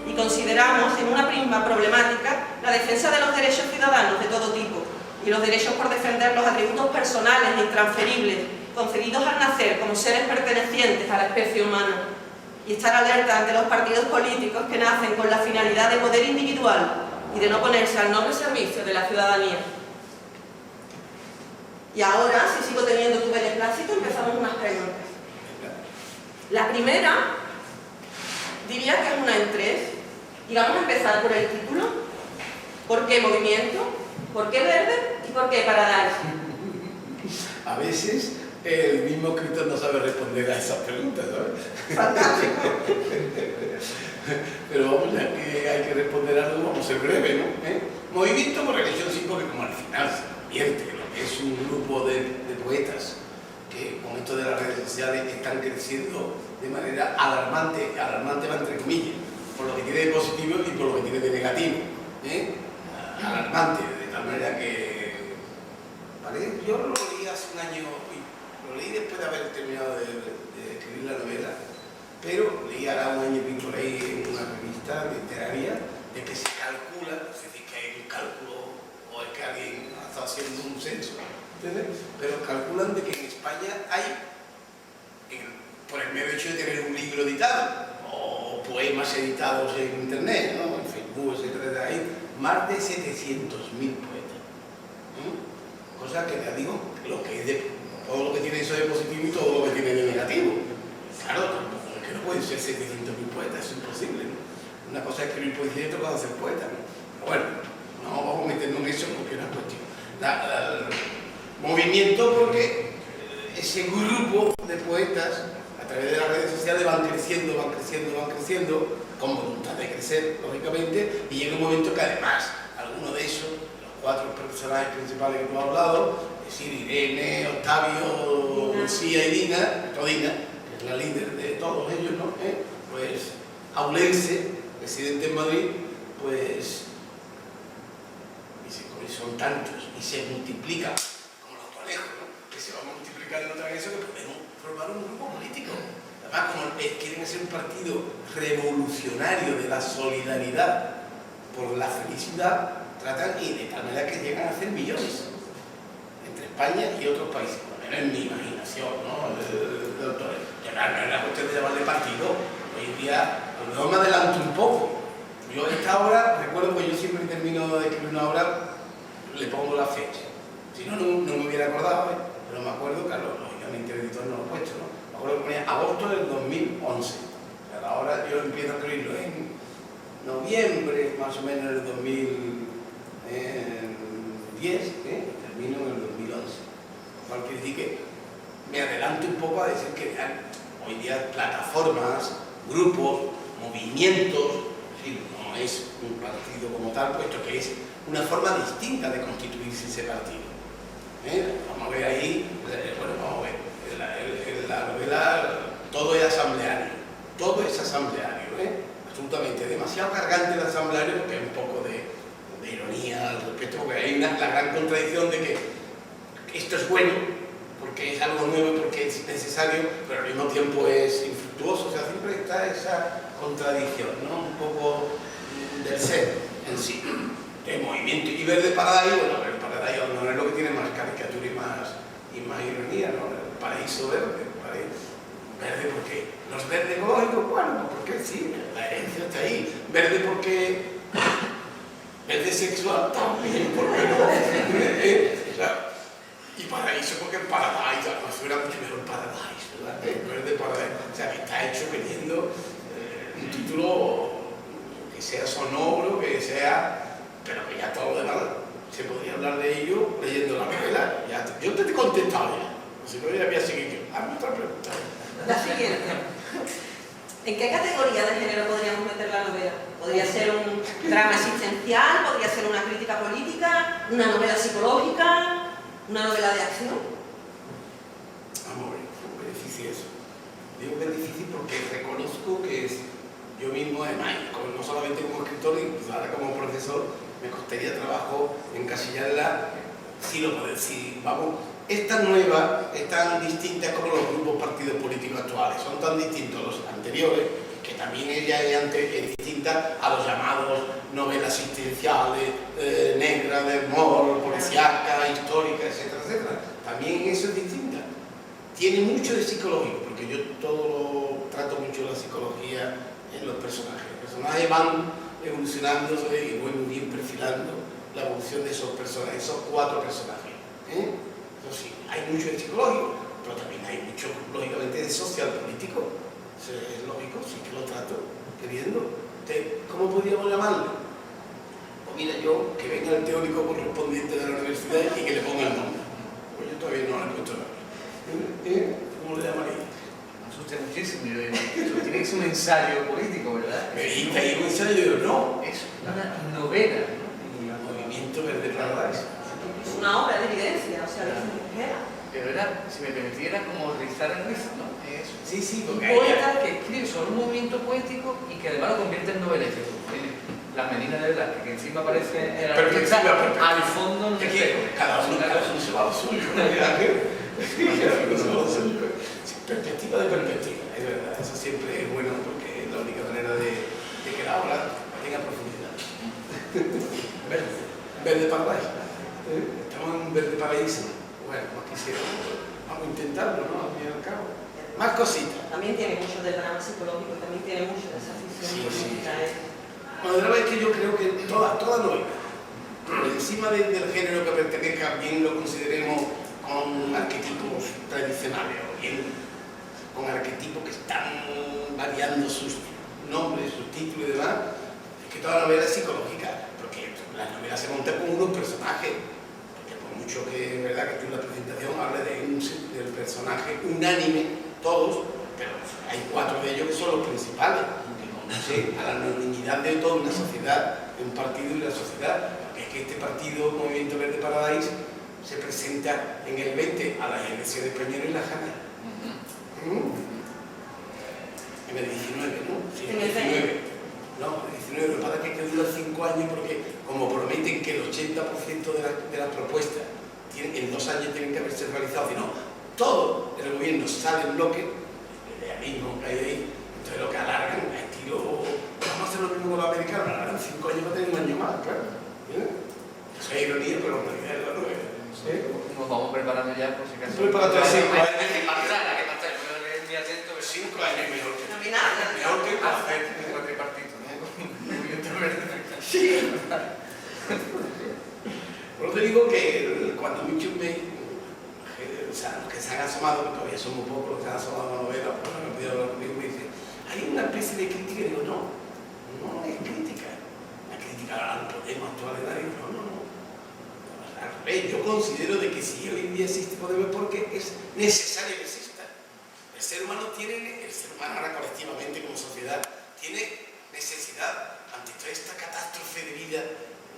Y consideramos en una prisma problemática la defensa de los derechos ciudadanos de todo tipo y los derechos por defender los atributos personales e intransferibles concedidos al nacer como seres pertenecientes a la especie humana y estar alerta ante los partidos políticos que nacen con la finalidad de poder individual y de no ponerse al noble servicio de la ciudadanía. Y ahora, si sigo teniendo tu beneplácito, empezamos unas preguntas. La primera diría que es una en tres, y vamos a empezar por el título. ¿Por qué movimiento? ¿Por qué verde? ¿Y por qué Paradise? A veces el mismo escritor no sabe responder a esas preguntas, ¿sabes? Fantástico. Pero vamos, ya que hay que responder algo, vamos a ser breve, ¿no? Movimiento por religión sí, porque como al final se convierte en lo que es un grupo de poetas que con esto de las redes sociales están creciendo de manera alarmante, alarmante va entre comillas, por lo que tiene de positivo y por lo que tiene de negativo, alarmante, de tal manera que, ¿vale? Yo lo leí hace un año, lo leí después de haber terminado de escribir la novela, pero leí ahora un año y pico por ahí en una revista literaria de que se calcula, es decir, que hay un cálculo o es que alguien ha estado haciendo un censo, ¿entiendes? Pero calculan de que en España hay, por el mero hecho de tener un libro editado o poemas editados en internet, ¿no? En Facebook, etcétera, hay más de 700.000 poetas. Cosa que ya digo, lo que es de, todo lo que tiene eso de positivo y todo lo que tiene de negativo. Claro, tampoco es que no pueden ser 700.000 poetas, es imposible, ¿no? Una cosa es escribir poesía y otra cosa es ser poeta, ¿no? Pero bueno, no vamos a meternos en eso porque es una cuestión. Movimiento porque ese grupo de poetas a través de las redes sociales van creciendo, con voluntad de crecer, lógicamente, y llega un momento que además, algunos de esos, los cuatro personajes principales que hemos hablado, es decir, Irene, Octavio, Lucía y Dina, Todina, que es la líder de todos ellos, ¿no? Pues Aulense, residente en Madrid, pues, y son tantos, y se multiplican, como los conejos, ¿no? Que se van multiplicando otra vez, que podemos formar un grupo político. Además, como quieren ser un partido revolucionario de la solidaridad por la felicidad, tratan y de tal manera que llegan a hacer millones entre España y otros países. Por lo menos en mi imaginación, ¿no? Doctor, ya no es la cuestión de llamarle partido. Hoy en día, a lo mejor me adelanto un poco. Yo esta obra, recuerdo que yo siempre termino de escribir una obra, le pongo la fecha. Si no, no me hubiera acordado, pero me acuerdo, claro, lógicamente el editor no lo ha puesto, ¿no? Me acuerdo que ponía agosto del 2011. Ahora yo empiezo a escribirlo en noviembre, más o menos, del 2010, termino en el 2011. Lo cual quiere decir que me adelanto un poco a decir que hoy día plataformas, grupos, movimientos, sí, no es un partido como tal, puesto que es una forma distinta de constituirse ese partido. Vamos a ver ahí, bueno, vamos a ver, en la novela todo es asambleario, absolutamente, demasiado cargante el asambleario, porque hay un poco de ironía al respecto, porque hay la gran contradicción de que esto es bueno, porque es algo nuevo, porque es necesario, pero al mismo tiempo es infructuoso, o sea, siempre está esa contradicción, ¿no? Un poco del ser en sí. El movimiento y Verde Paradise, bueno, el Paradise no es lo que tiene más caricatura y más ironía, ¿no? El paraíso verde, verde porque no es verde ecológico, bueno, porque sí, la herencia está ahí, verde porque verde sexual también, porque no, y paraíso porque el Paradise, además fuera mucho mejor Paradise, ¿verdad? Verde Paradise, o sea, que está hecho queriendo un título que sea sonoro, que sea, pero que ya todo lo demás se podría hablar de ello leyendo la novela. Ya, yo te he contestado ya, si no ya voy a seguir yo. Hazme otra pregunta. La siguiente. ¿En qué categoría de género podríamos meter la novela? ¿Podría ser un drama existencial? ¿Podría ser una crítica política? ¿Una novela psicológica? ¿Una novela de acción? Vamos a ver, es difícil eso. Digo que es difícil porque reconozco que es yo mismo, además, no solamente como escritor, incluso ahora como profesor, me costaría trabajo encasillarla, vamos, es tan nueva, es tan distinta como los grupos partidos políticos actuales, son tan distintos los anteriores, que también ella es distinta a los llamados novelas existenciales, negras, de humor, policíacas, históricas, etcétera, etcétera. También eso es distinta. Tiene mucho de psicológico, porque yo trato mucho de la psicología en los personajes. Los personajes van evolucionando y van bien perfilando la evolución de esos personajes, esos 4 personajes. Eso sí, hay mucho de psicológico, pero también hay mucho, lógicamente, de social político. Es lógico, sí que lo trato queriendo. ¿Cómo podríamos llamarlo? Pues mira, yo que venga el teórico correspondiente de la universidad y que le ponga el nombre. Pues yo todavía no le he puesto nada. ¿Cómo le llamaría? Me asusta muchísimo. Eso tiene que ser un ensayo político, ¿verdad? ¿Y un ensayo? No. Es una novela, ¿no? Movimiento Verde Paradise. Es una obra de evidencia, o sea, de extranjera. Pero era, si me permitiera, como rizar el rizo, ¿no? Eso. Sí, Un porque poeta que escribe sobre un movimiento poético y que además lo convierte en novela. La Medina de verdad, que encima aparece en el artista, al fondo no sé. Cada uno se va a lo suyo. Perspectiva de perspectiva, es verdad. Eso siempre es bueno porque es la única manera de que la obra tenga profundidad. Verde Paradise. Estamos en un Verde Paraíso. Bueno, más quisiéramos. Vamos a intentarlo, ¿no? Al fin y al cabo. Más cositas. También tiene mucho del drama psicológico, también tiene mucho de esa ficción política. Bueno, de verdad es que yo creo que toda novela, por encima del género que pertenezca, bien lo consideremos con arquetipos tradicionales o bien con arquetipos que están variando sus nombres, sus títulos y demás, es que toda novela es psicológica, porque la novela se monta con unos personajes, porque por mucho que es verdad que tú en la presentación hables del personaje unánime, todos, pero hay 4 de ellos que son los principales, que conducen a la unanimidad de toda una sociedad, de un partido y la sociedad, porque es que este partido, Movimiento Verde Paradise, se presenta en el 20 a las elecciones españolas y las gana. En el 19, ¿no? Sí, en el 19. No, en el 19. Lo que pasa es que dura 5 años porque, como prometen que el 80% de las propuestas en 2 años tienen que haberse realizado, sino todo el gobierno sale en bloque, el idealismo que hay ahí, entonces lo que alargan es estilo, vamos a hacer lo mismo con los americanos, alargan 5 años para tener un año más, claro. Eso es ironía, pero en realidad es la novela. Nos vamos preparando ya por si acaso. Prepárate 5 años. Que pasara, muy atento. 5 años mejor que Mejor que hacer un tripartito, ¿no? Sí. Por eso te digo que cuando muchos o sea, los que se han asomado, que todavía son muy pocos los que se han asomado a la novela, pues me han pedido hablar conmigo y me dicen, hay una especie de crítica, y digo, no es crítica. La crítica al Podemos actual de nadie, no. Al revés, yo considero de que si hoy en día existe Podemos porque es necesario que exista. El ser humano ahora colectivamente como sociedad, tiene necesidad ante toda esta catástrofe de vida,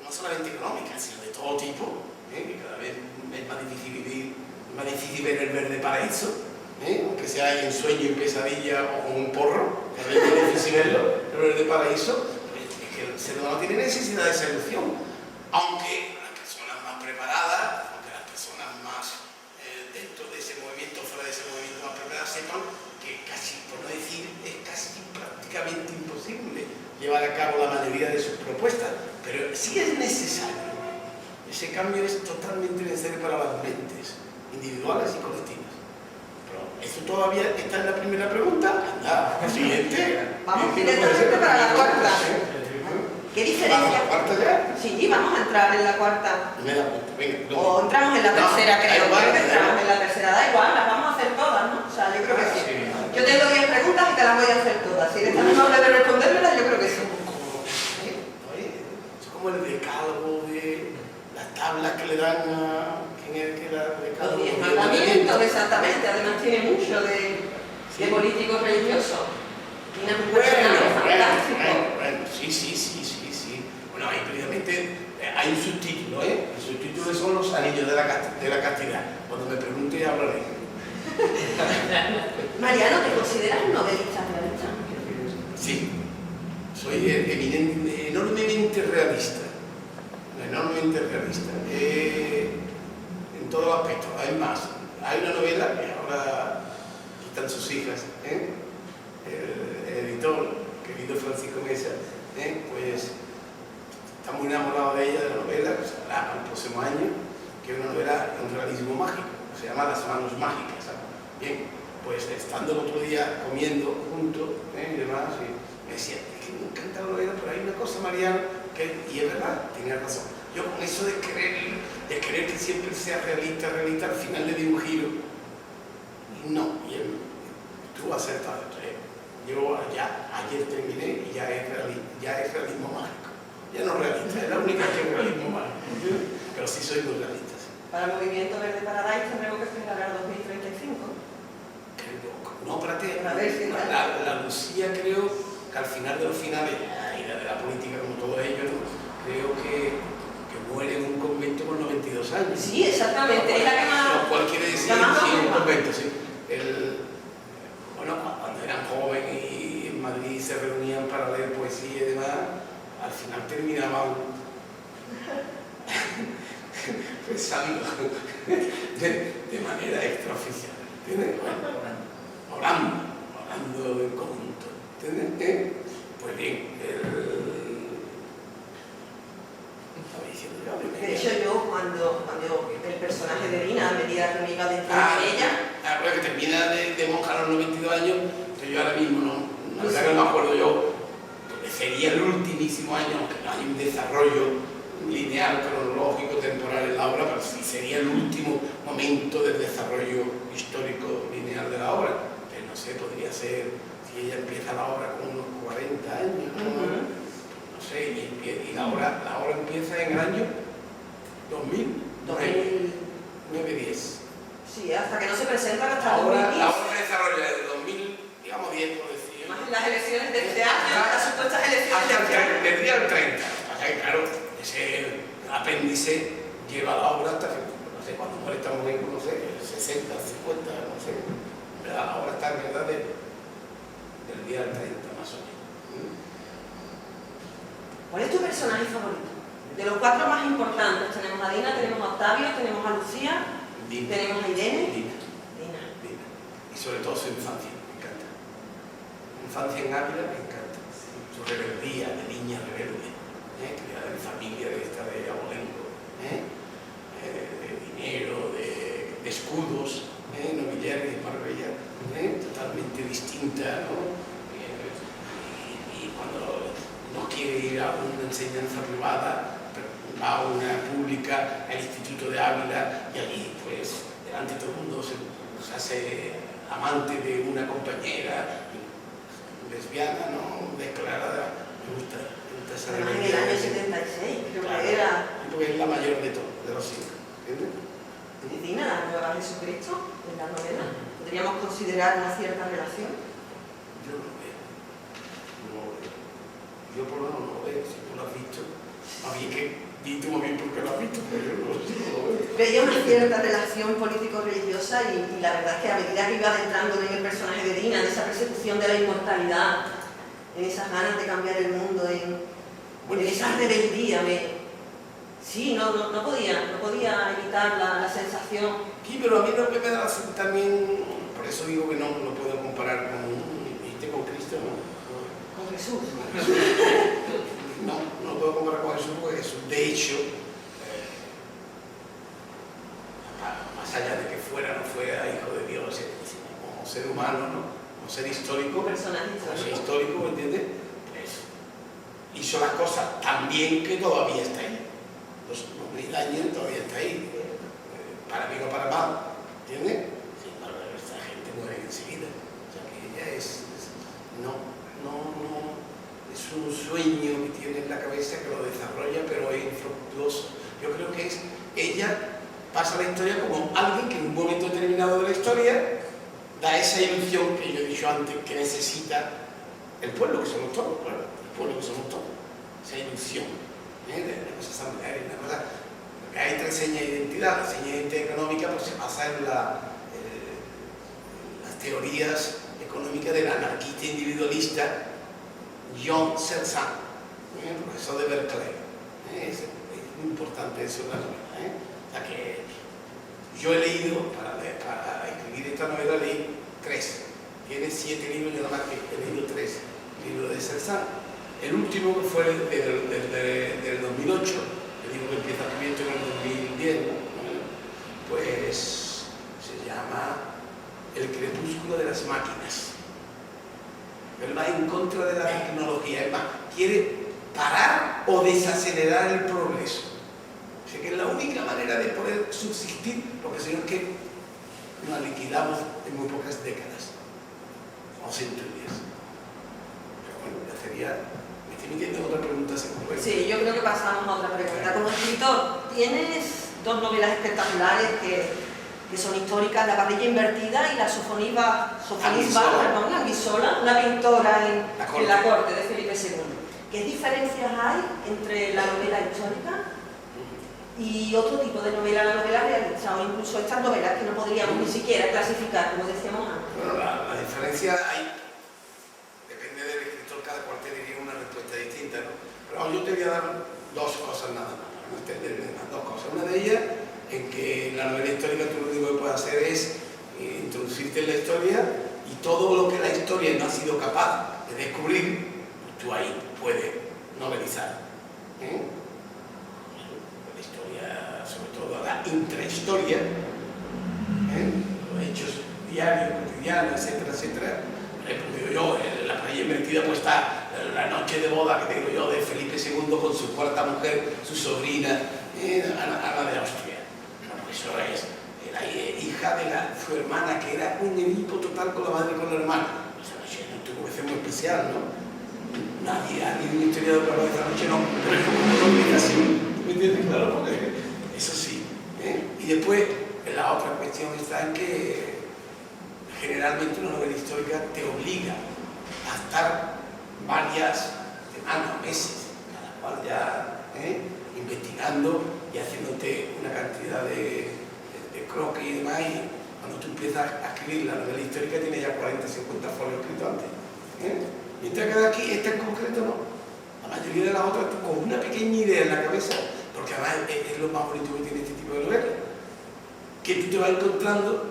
no solamente económica, sino de todo tipo, que cada vez es más difícil vivir, más difícil ver el verde paraíso, aunque sea en sueño, en pesadilla o con un porro, cada vez es más difícil verlo, el verde paraíso, es que el ser humano tiene necesidad de solución, aunque las personas más preparadas, aunque las personas más dentro de ese movimiento, fuera de ese movimiento más preparadas, sepan que casi, por no decir, es casi prácticamente imposible llevar a cabo la mayoría de sus propuestas, pero sí es necesario. Ese cambio es totalmente necesario para las mentes individuales y colectivas. Pero esto todavía está en la primera pregunta. Anda, la siguiente. Vamos directamente para la cuarta. ¿Qué diferencia? ¿Vamos a la cuarta ya? Sí, vamos a entrar en la cuarta. Venga. O entramos en la tercera, creo. Creo que entramos en la tercera. Da igual, las vamos a hacer todas, ¿no? O sea, yo creo que sí. Yo tengo 10 preguntas y te las voy a hacer todas. Si eres tan amable de respondérmelas, yo creo que sí. Es como el decálogo de las tablas que le dan a quien es que la decálogo. Los 10 mandamientos, exactamente. Además tiene mucho de político religioso. Dina es un personaje fantástico. Bueno, sí. Bueno, ahí precisamente hay un subtítulo, ¿eh? El subtítulo son los anillos de la castidad. Cuando me pregunte hablaré. Mariano, ¿te consideras un novelista realista? Sí, soy enormemente realista. Enormemente realista. En todos los aspectos. Además, hay una novela que ahora quitan sus hijas, el editor, querido Francisco Mesa, pues está muy enamorado de ella, de la novela, que saldrá para el próximo año, que es una novela de un realismo mágico, se llama Las manos mágicas, ¿sabes? Bien, pues estando el otro día comiendo juntos y demás, y me decía, es que me encanta la novela, pero hay una cosa, Mariano, y es verdad, tiene razón. Yo con eso de querer que siempre sea realista, al final le di un giro. Y no, y él estuvo acertado. Yo ya ayer terminé y ya es realismo mágico. Ya no es realista, es la única que es realismo mágico. Pero sí soy muy realista. Sí. Para el Movimiento Verde Paradise tendremos que esperar al 2035. No, espérate, A ver si la Lucía creo que al final de los finales, y de la política como todos ellos, ¿no? Creo que muere en un convento con 92 años. Sí, exactamente, es la que más... Lo cual quiere decir, sí, un convento, sí. Bueno, cuando eran jóvenes y en Madrid se reunían para leer poesía y demás, al final terminaban pues sabiendo de manera extraoficial, ¿entiendes? Bueno, orando en conjunto, ¿entiendes? Pues bien, estaba diciendo yo. De hecho, yo cuando el personaje de Dina me diga que me iba a decir de ella... Bueno, que termina de monjar a los 92 años, que yo ahora mismo no me acuerdo yo, porque sería el ultimísimo año, aunque no hay un desarrollo lineal, cronológico, temporal en la obra, pero sí sería el último momento del desarrollo histórico lineal de la obra. Que no sé, podría ser, si ella empieza la obra con unos 40 años, no sé, y la obra empieza en el año 2009-10. Sí, hasta que no se presenta hasta el La 2010. obra se desarrolla desde 2010, por decir. Más en las elecciones de este año, las supuestas elecciones de este año. Del día al 30. Claro, ese apéndice lleva la obra hasta que, no sé, cuando muere esta mujer, no sé, 60, 50, no sé. La obra está en verdad del día al 30, más o menos. ¿Cuál es tu personaje favorito? De los 4 más importantes, tenemos a Dina, tenemos a Octavio, tenemos a Lucía, tenemos a Irene. Dina. Y sobre todo su infancia, me encanta. Infancia en Ávila me encanta. Su rebeldía de niña rebelde, criada en familia de abolengo, de dinero, de escudos, nobiliarios de Marbella, totalmente distinta, ¿no? Y cuando no quiere ir a una enseñanza privada, va a una pública, al Instituto de Ávila, y allí, pues, delante de todo el mundo se hace amante de una compañera lesbiana, ¿no? Declarada. Me gusta esa Además, en el año 76, creo que era... Porque es la mayor de todos, de los 5, ¿entiendes? Dina, la nueva Jesucristo, en la novela. ¿Podríamos considerar una cierta relación? Yo no lo veo. Yo por lo menos no lo veo, si tú lo has visto. Más bien que di tú bien porque lo has visto, pero yo no lo veo. Veía una cierta relación político-religiosa y la verdad es que a medida que iba adentrando en el personaje de Dina, en esa persecución de la inmortalidad, en esas ganas de cambiar el mundo, en esa rebeldía, sí, no podía evitar la sensación. Sí, pero a mí lo que me da también, por eso digo que no puedo comparar con Cristo, ¿no? Con Jesús. No puedo comparar con Jesús porque Jesús, de hecho, más allá de que no fuera hijo de Dios, como ser humano, ¿no? Como ser histórico, ¿me entiendes? Pues hizo las cosas tan bien que todavía está ahí. Los 1000 años todavía está ahí. Para bien o para mal, ¿entiendes? Sin embargo, esta gente muere enseguida. O sea que ella es un sueño que tiene en la cabeza que lo desarrolla, pero es infructuoso. Yo creo que ella pasa la historia como alguien que en un momento determinado de la historia da esa ilusión que yo he dicho antes, que necesita el pueblo que somos todos, claro, el pueblo que somos todos, esa ilusión, la cosa asamblearia, una cosa, porque hay tres señas de identidad. La seña de identidad económica pues se basa en las teorías económicas del anarquista individualista John Searle, profesor de Berkeley. Es muy importante eso en la novela. O sea que yo he leído, para escribir esta novela, leí 3. Tiene 7 libros, yo nada más que he leído 3 libros de Searle. El último, que fue del 2008, el libro que empieza a escribir en el 2010, ¿no? Pues se llama El crepúsculo de las máquinas. Él va en contra de la tecnología, es más, quiere parar o desacelerar el progreso. O sea que es la única manera de poder subsistir, porque si no es que nos liquidamos en muy pocas décadas o centurias. Pero bueno, ya sería... ¿Me estoy metiendo en otra pregunta? Sí, yo creo que pasamos a otra pregunta. Como escritor, tienes 2 novelas espectaculares que son históricas, La parrilla invertida y La sofonisba, Anguissola, una pintora en la corte de Felipe II. ¿Qué diferencias hay entre la novela histórica y otro tipo de novela, la novela realista, o incluso estas novelas que no podríamos ni siquiera clasificar, como decíamos antes? Bueno, la diferencia hay, depende del escritor, cada cual tendría una respuesta distinta, ¿no? Pero yo te voy a dar 2 cosas nada más, para no extenderme más, 2 cosas. Una de ellas, en que en la novela histórica tú lo único que puedes hacer es introducirte en la historia, y todo lo que la historia no ha sido capaz de descubrir, tú ahí puedes novelizar. La historia, sobre todo la intrahistoria, los hechos diarios, cotidianos, etcétera, etcétera. Digo yo, La parrilla invertida pues está la noche de boda, que digo yo, de Felipe II con su 4ª mujer, su sobrina, Ana de Austria. Bueno, eso es, era hija de su hermana, que era un Edipo total con la madre y con la hermana. Esa noche no tuvo que ser muy especial, ¿no? Nadie ha habido una historia de la esa noche, no, pero es como no lo así, ¿me entiendes? Claro, porque eso sí. Y después, la otra cuestión está en que generalmente una novela histórica te obliga a estar varias semanas, meses, cada cual ya investigando y haciéndote una cantidad de croquis y demás, y cuando tú empiezas a escribir la novela histórica tienes ya 40, 50 folios escritos antes. Mientras que aquí, esta en concreto no. La mayoría de las otras con una pequeña idea en la cabeza, porque además es lo más bonito que tiene este tipo de novelas, que tú te vas encontrando,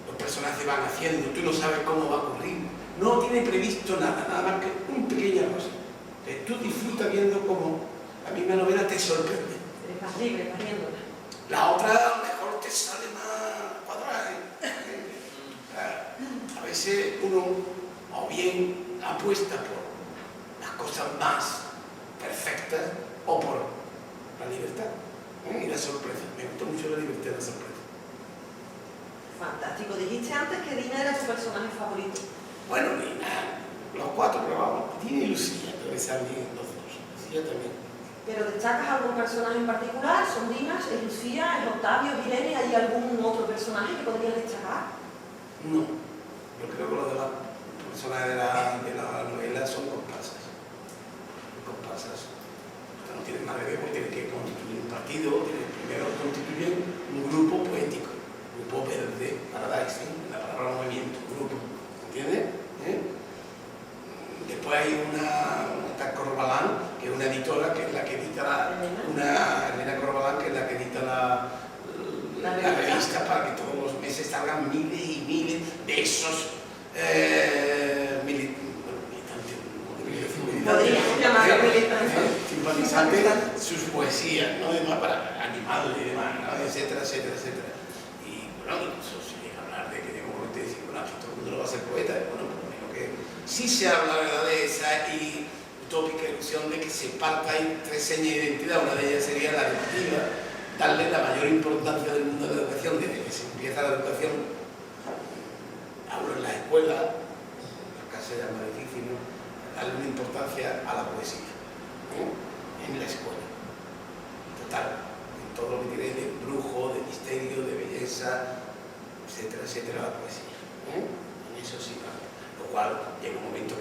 los personajes van haciendo, tú no sabes cómo va a ocurrir, no tiene previsto nada más que una pequeña cosa. Entonces, tú disfrutas viendo cómo la misma novela te sorprende. Eres más libre, más viéndola. La otra a lo mejor te sale más cuadrada. A veces uno o bien apuesta por las cosas más perfectas o por la libertad y la sorpresa. Me gusta mucho la libertad y la sorpresa. Fantástico. Dijiste antes que Dina era tu personaje favorito. Bueno, Dina, los 4, pero vamos, Dina y Lucía, que salen los 2. Lucía también. ¿Pero destacas algún personaje en particular? ¿Son Dinas? ¿Es Lucía? ¿Es Octavio? ¿Es Irene? ¿Hay algún otro personaje que podrías destacar? No, yo creo que los demás personajes de la novela son comparsas. Comparsas. No tienen nada que ver, porque tienen que constituir un partido, primero constituyen un grupo poético, un grupo verde, paradise, la palabra movimiento, grupo, ¿entiendes? Después hay una Corbalán, que es una editora, que es la que edita Elena Corbalán, que es la que edita la revista, para que todos los meses salgan miles y miles de esos simpatizantes, sus poesías, ¿no? Además, para animarle y demás, ¿no? Etcétera, etcétera, etcétera. Y bueno, incluso si llega a hablar de que de un momento decir, bueno, aquí todo el mundo no va a ser poeta, bueno, por lo menos que sí se habla, ¿verdad?, de esa y utópica ilusión de que se parta en 3 señas de identidad. Una de ellas sería la educativa, darle la mayor importancia del mundo de la educación, desde que se empieza la educación, hablo en la escuela, casi ya es más difícil, ¿no?, darle una importancia a la poesía, en la escuela, total, en todo lo que tiene de brujo, de misterio, de belleza, etcétera, etcétera, la poesía, en eso sí, lo cual llega un momento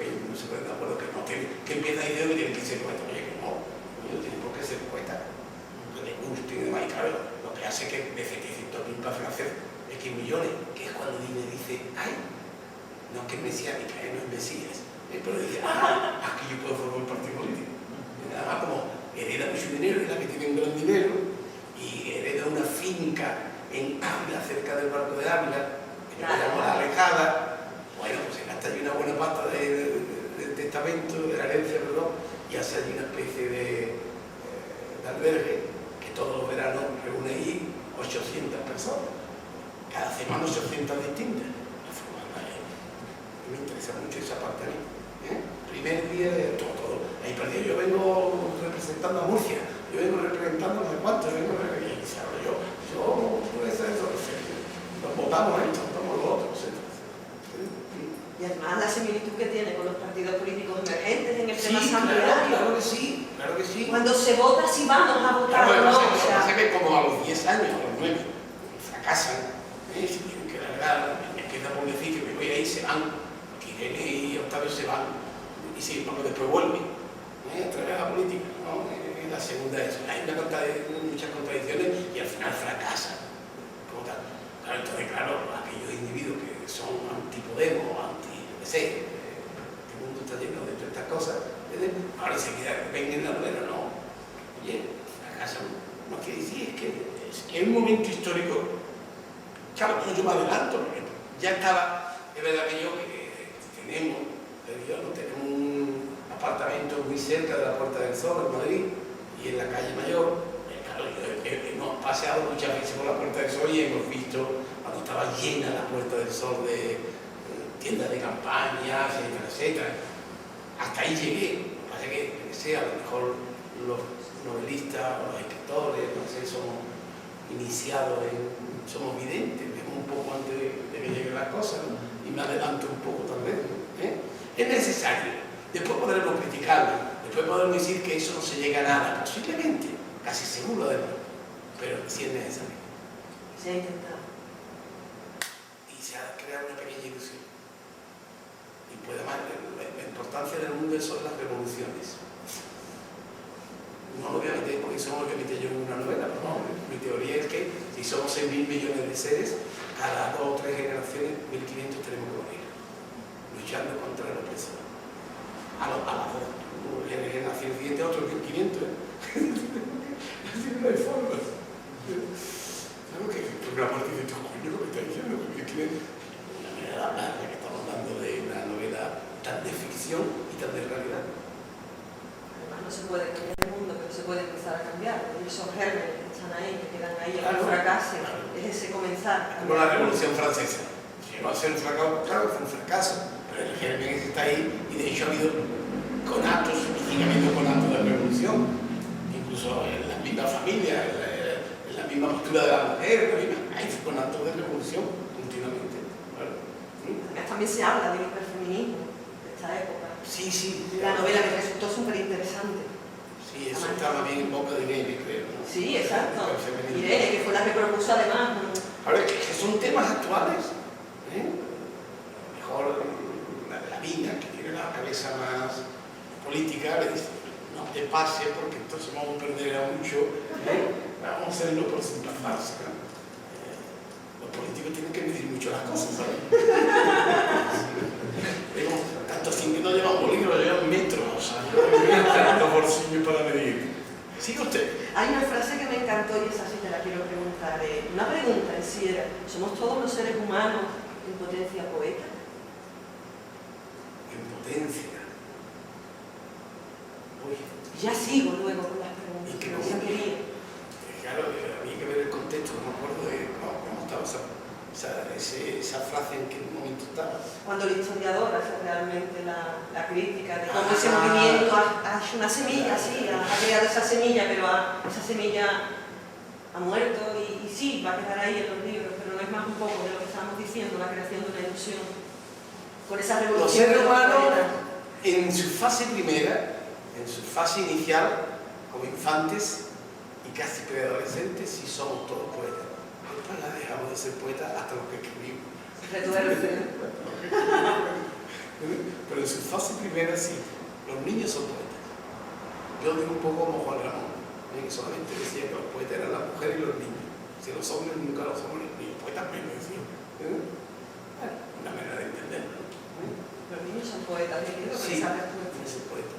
sé que de 700.000 pasan a hacer X millones, que es cuando dice, ay, no es que es mesiánica, no es Mesías, pero dice, aquí yo puedo formar un partido político. Y nada más como hereda mucho dinero, es la que tiene un gran dinero, y hereda una finca en Ávila, cerca del barco de Ávila, que le llamamos La Alejada. Bueno, pues se gasta allí una buena pasta del testamento, de la herencia, perdón, y hace allí una especie de albergue que todos los veranos reúne ahí 800 personas. Cada semana 800 distintas. Me interesa mucho esa parte a mí. Primer día de todo. Ahí perdido, yo vengo representando a Murcia, yo vengo representando a no sé cuánto, yo vengo representando yo puedo hacer eso, nos votamos esto, votamos lo otro, etc. Y además la similitud que tiene con los partidos políticos emergentes en el tema Sí, asambleario. claro que sí, claro que sí. Cuando se vota, si vamos a votar o no. Lo que pasa es que como a los 10 años, a los 9, fracasan, si tienen que largar, me empieza por decir que me voy a ir, se van, porque Irene y Octavio se van, y sí, porque después vuelven, otra vez a la política, ¿no? La segunda es, hay muchas contradicciones y al final fracasan. Como tal. Claro, entonces, claro, aquellos individuos que son anti-Podemos, lo que sé, el mundo está lleno de todas estas cosas, ahora enseguida ven en la novela, no. Oye, fracasan. No quiere decir, es que es un momento histórico. Claro, yo me adelanto, porque ya estaba, es verdad que tenemos un apartamento muy cerca de la Puerta del Sol en Madrid y en la calle Mayor. Claro, hemos paseado muchas veces por la Puerta del Sol y hemos visto cuando estaba llena la Puerta del Sol de tiendas de campaña, etcétera, etcétera. Hasta ahí llegué. Pasa que sea, a lo mejor los novelistas o los escritores, no sé, somos iniciados somos videntes, vemos un poco antes de que lleguen las cosas, ¿no? Y me adelanto un poco también, Es necesario. Después podremos criticarlo, después podremos decir que eso no se llega a nada, posiblemente, casi seguro además, pero sí es necesario. Se ha intentado. Y se ha creado una pequeña ilusión. Y puede más, la importancia del mundo son las revoluciones. No lo voy a meter porque eso no lo que metí yo en una novela, pero no, mi teoría es que si somos 6.000 millones de seres, cada 2 o 3 generaciones, 1.500 tenemos que morir, luchando contra la opresión. A las 2 generaciones siguientes, otros 1.500. Así no hay forma. Claro que una parte de tu coño lo que está diciendo, 1.500. Una manera de hablar, ya que estamos hablando de una novela tan de ficción y tan de realidad. No se puede cambiar el mundo, pero se puede empezar a cambiar. Y esos gérmenes que están ahí, que quedan ahí, claro, que fracasen, claro. Es ese comenzar. Como la Revolución Francesa. Llegó a ser un fracaso, claro, fue un fracaso, pero el germen está ahí y de hecho ha habido conatos, y sigue habiendo conatos de revolución, incluso en la misma familia, en la misma postura de la mujer, hay conatos de revolución continuamente. ¿Vale? También se habla del hiperfeminismo de esta época. Sí, sí. La novela que resultó súper interesante. Sí, eso estaba bien en boca de Irene, creo, ¿no? Sí, exacto. Irene, que fue la que propuso además. Ahora, que son temas actuales. Mejor la Viña, que tiene la cabeza más política, le dice, no te pase porque entonces vamos a perder a mucho. Vamos a hacerlo por simplificarse, ¿no? Los políticos tienen que medir mucho las cosas, ¿sabes? Tanto así que no llevan bolígrafos, llevan metros, los bolsillos para medir. ¿Sigue usted? Hay una frase que me encantó y esa sí te la quiero preguntar. Una pregunta en sí era, ¿somos todos los seres humanos en potencia poeta? En potencia. Uy. Ya sigo luego con las preguntas. ¿Y qué No cosa? quería. Claro, había que ver el contexto, no me acuerdo de cómo estaba esa frase en qué momento estaba. Cuando el historiador hace realmente la crítica de cómo ese movimiento ha hecho una semilla, sí, ha creado esa semilla, pero esa semilla ha muerto y sí, va a quedar ahí en los libros, pero no es más un poco de lo que estábamos diciendo, la creación de una ilusión. Con esa revolución. Los seres humanos, en su fase primera, en su fase inicial, como infantes y casi preadolescentes, sí somos todos poetas. Después la dejamos de ser poetas hasta los que escribimos. Retuerce. Pero en su fase primera sí, los niños son poetas. Yo digo un poco como Juan Ramón, que solamente decía que los poetas eran las mujeres y los niños. Si los hombres nunca los hombres, ni los poetas menos, decía. Una manera de entenderlo. Los niños son poetas, yo quiero Sí, esa respuesta. es el poeta.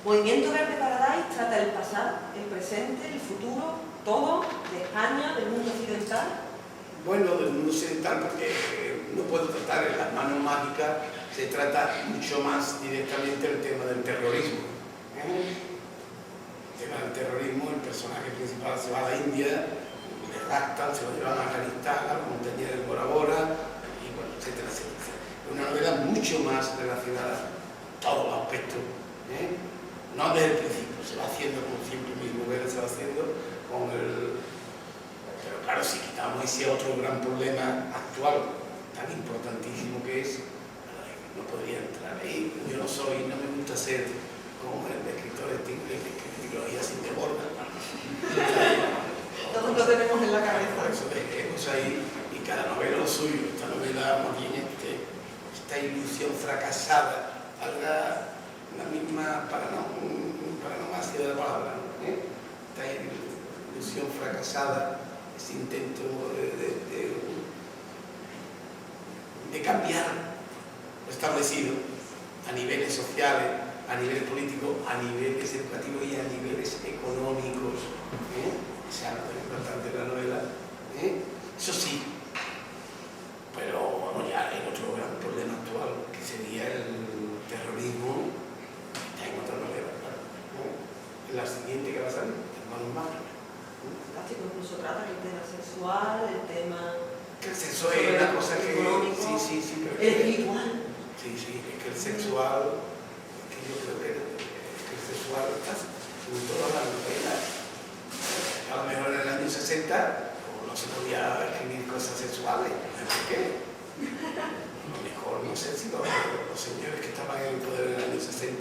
Movimiento Verde Paradise trata el pasado, el presente, el futuro, todo, de España, del mundo occidental. Bueno, del mundo occidental, porque no puedo tratar en las manos mágicas, se trata mucho más directamente el tema del terrorismo. El tema del terrorismo, el personaje principal se va a la India, le raptan, se lo llevan a Afganistán, a la montaña del Bora Bora, y bueno, etcétera, etcétera. Es una novela mucho más relacionada a todos los aspectos, no desde el principio, se va haciendo como siempre mis novelas se va haciendo con el... Pero claro, si quitamos ese otro gran problema actual, tan importantísimo que es, no podría entrar ahí, yo no me gusta ser como el escritor de trilogía sin te borda. Todos lo tenemos en la cabeza. Por eso dejemos ahí, y cada novela lo suyo. Esta novela más bien esta ilusión fracasada, la misma paranomasia de la palabra, ¿no? Esta ilusión fracasada, ese intento de cambiar lo establecido a niveles sociales, a niveles políticos, a niveles educativos y a niveles económicos. Es algo importante de la novela. Eso sí, pero bueno, ya hay otro gran problema actual, que sería el terrorismo, está en otra novela, claro. En la siguiente que va a salir, Hermanos Mágicos. Fantástico, incluso trata el tema sexual, el tema... Que el sexo es una cosa que... Sí, pero el espiritual. Sí, es que el sexual, que yo creo que el sexual está en todas las novelas. A lo mejor en el año 60 no se podía escribir cosas sexuales. ¿Por qué? A lo mejor no sé si los señores que estaban en el poder en el año 60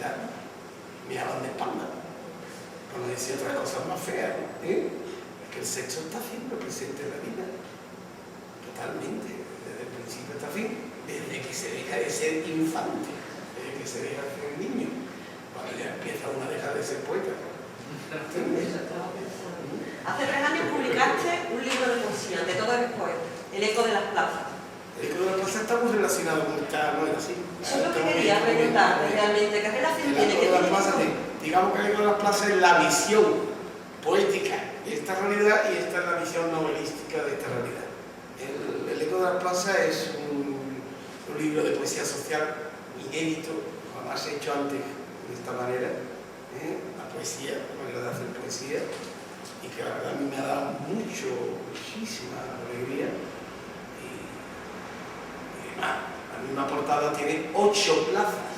miraban de espalda. Cuando decía otras cosas más feas, ¿no? Es que el sexo está siempre presente en la vida. Totalmente, desde el principio hasta el fin, desde que se deja de ser infante, desde que se deja de ser niño, cuando ya empieza uno a dejar de ser poeta. Hace 3 años publicaste un libro de poesía, de todo el poeta, El eco de las plazas. El eco de las plazas está muy relacionado con esta novela, sí. Eso es lo que quería preguntarte realmente, ¿qué relación tiene? El eco de las plazas, digamos que el eco de las plazas es la visión poética de esta realidad y esta es la visión novelística de esta realidad. El eco de las plazas es un libro de poesía social inédito, jamás hecho antes de esta manera, la poesía, la manera de hacer poesía, y que la verdad a mí me ha dado muchísima alegría. Y además, la misma portada tiene 8 plazas.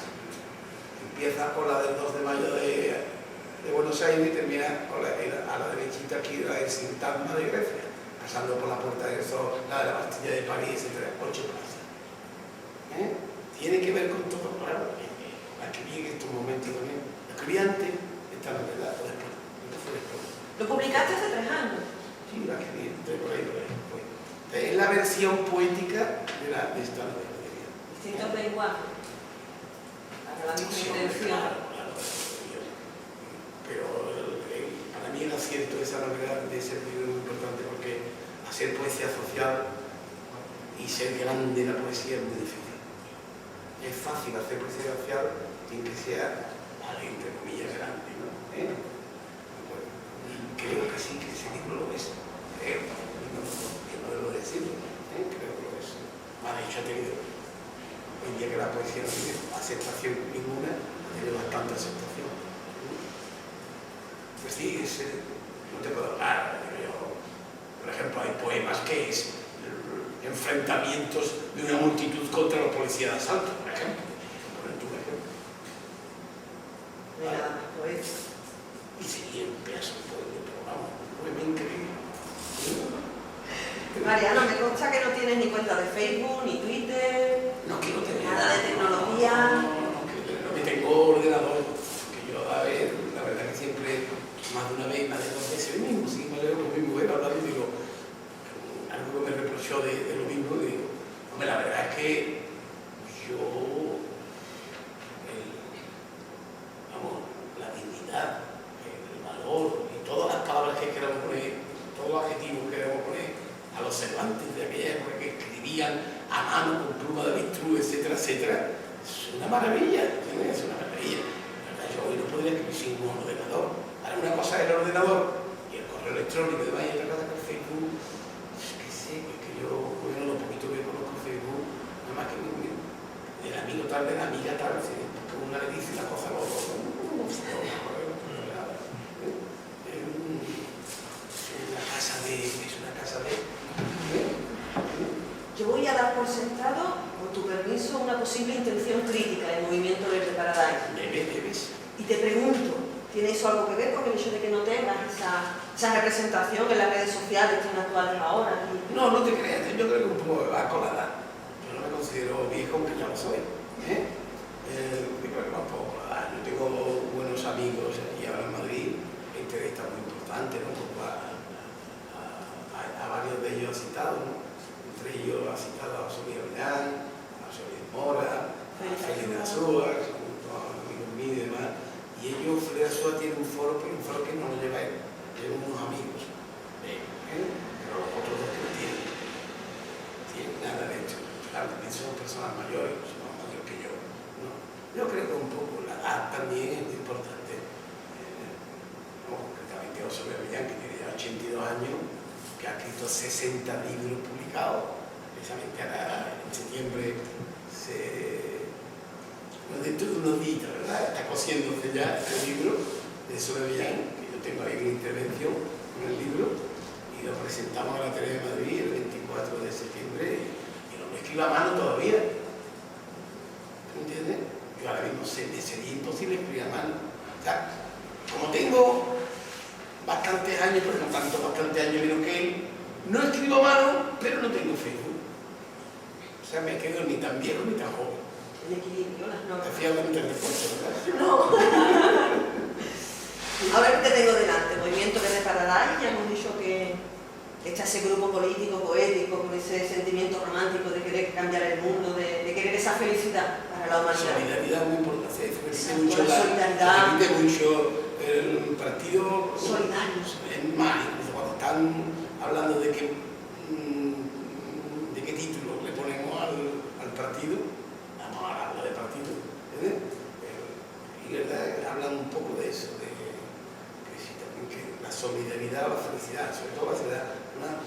Empieza con la del 2 de mayo de Buenos Aires y termina con a la derechita aquí, la del Sintagma de Grecia, pasando por la Puerta del Sol, la de la Bastilla de París, etc. 8 plazas. Tiene que ver con todo, claro. La escribí en estos momentos también. La escribí antes, esta novela, o después. Lo publicaste hace 3 años. Sí, la escribí, por ahí. Es la versión poética de esta novela. Distintos lenguajes. Para la misma intención. Claro. Pero para mí el acierto de esa novela de ese libro es muy importante porque hacer poesía social y ser grande en la poesía es muy difícil. Es fácil hacer poesía social sin que sea, entre comillas, grande, ¿no? Bueno, y creo que sí, que ese libro lo es. No debo decirlo, creo que lo es. Mal hecho ha tenido. Hoy día que la poesía no tiene aceptación ninguna, ha tenido bastante aceptación. Pues sí, no te puedo hablar. Por ejemplo, hay poemas que es enfrentamientos de una multitud contra los policías de asalto, por ejemplo. Por un ejemplo. Pues... Y seguía un pedazo de poema, pero vamos, un poema increíble. Mariano, me consta que no tienes ni cuenta de Facebook, ni Twitter, No quiero tener nada de tecnología. No tengo ordenador, que yo a ver, la verdad que siempre, más de una vez, más de 2 veces, mismo, sí, me leo con mi mujer hablando y digo, algo que me reprochó de lo mismo, digo, hombre, la verdad es que yo, la dignidad, el valor y todas las palabras que queramos poner, todos los adjetivos que queramos poner, escribían a mano con pluma de avestruz, etcétera, etcétera. Es una maravilla, ¿entiendes? Es una maravilla. Yo hoy no podría escribir sin un ordenador. Ahora, una cosa es el ordenador y el correo electrónico, y demás, y otra cosa es el Facebook. Es que yo, bueno, lo poquito que conozco Facebook, nada más que el amigo tal, de la amiga tal, ¿sí? Porque una le dice una cosa a la otra. Es una casa de... Yo voy a dar por sentado, con tu permiso, una posible intención crítica del movimiento Verde Paradise. Debes. Y te pregunto, ¿tiene eso algo que ver con el hecho de que no tengas esa representación en las redes sociales tan actuales ahora? No, no te creas, yo creo que un poco va con la edad. Yo no me considero viejo, aunque ya lo soy. Yo creo que va un poco con la edad. Yo tengo buenos amigos aquí ahora en Madrid, entrevistas muy importantes, ¿no? A varios de ellos citados, ¿no? Entre ellos ha citado a Sonia Vidal, a Sonia Mora, a Félix Azúa, que son todos amigos míos y demás. Y ellos, Félix Azúa tiene un foro, pero un foro que no lo lleva él, lleva unos amigos. Pero los otros dos que no tienen nada de hecho. Claro, también son personas mayores, son más mayores que yo, ¿no? Yo creo que un poco la edad también es muy importante. Concretamente Osorio Avellán, que tiene ya 82 años, que ha escrito 60 libros publicados, precisamente ahora en septiembre dentro de unos días, ¿verdad? Está cosiéndose ya el libro de Osorio Avellán, que yo tengo ahí una intervención con el libro, y lo presentamos a la Tele de Madrid el 24 de septiembre, y no lo escribo a mano todavía. ¿Entiendes? Yo ahora mismo me sería imposible escribir a mano. O sea, como tengo bastantes años, pero no tanto, bastantes años menos que él, no escribo a mano, pero no tengo Facebook. O sea, me quedo ni tan viejo ni tan joven. El equilibrio, las normas. Te fías de mi telefonto, ¿verdad? No. Ahora que te tengo delante, Movimiento Verde Paradise, ya hemos dicho que está ese grupo político, poético, con ese sentimiento romántico de querer cambiar el mundo, de querer esa felicidad para la humanidad. Solidaridad muy importante. Se repite mucho solidaridad. Se repite mucho el partido Solidario. Es más, incluso cuando están hablando de qué título le ponemos al partido, vamos a hablar de partido, ¿entiendes? Y verdad, hablan un poco de eso, de que la solidaridad o la felicidad, sobre todo va a ser una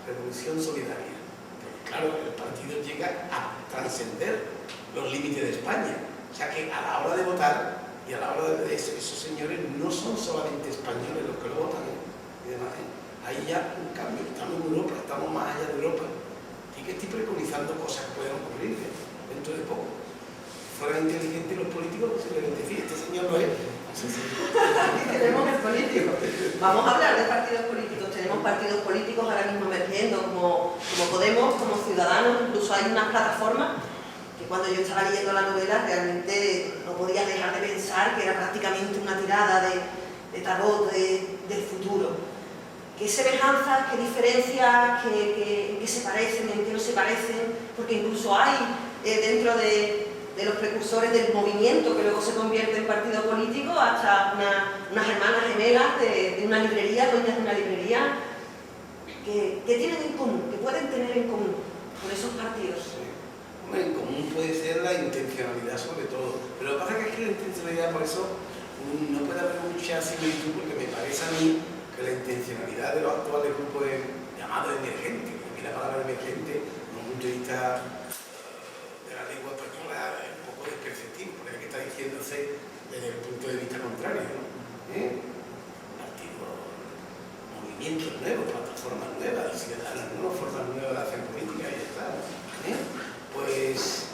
revolución solidaria. Porque claro, el partido llega a trascender los límites de España. O sea que a la hora de votar y a la hora de eso, esos señores no son solamente españoles los que lo votan, y demás, Hay ya un cambio, estamos en Europa, estamos más allá de Europa. Y que estoy preconizando cosas que puedan ocurrir dentro de poco. Si fueran inteligentes los políticos, se les decía, este señor lo es. Tenemos el político. Vamos a hablar de partidos políticos. Tenemos partidos políticos ahora mismo emergiendo como Podemos, como Ciudadanos. Incluso hay unas plataformas que cuando yo estaba leyendo la novela realmente no podía dejar de pensar que era prácticamente una tirada de tarot del futuro. ¿Qué semejanzas, qué diferencias, qué se parecen, en qué no se parecen? Porque incluso hay dentro de los precursores del movimiento que luego se convierte en partido político hasta unas hermanas gemelas de una librería, dueñas de una librería, que tienen en común, que pueden tener en común con esos partidos. Sí. En común puede ser la intencionalidad sobre todo, pero lo que pasa es que la intencionalidad, por eso no puede haber mucha similitud, porque me parece a mí que la intencionalidad de los actuales grupos llamados emergentes, porque la palabra emergente, desde un punto de vista de la lengua española, es un poco desperceptivo, porque es que está diciéndose desde el punto de vista contrario, ¿no? Partidos, movimientos nuevos, plataformas nuevas, ciudadanas nuevas, formas nuevas de hacer política, y ya está. Pues,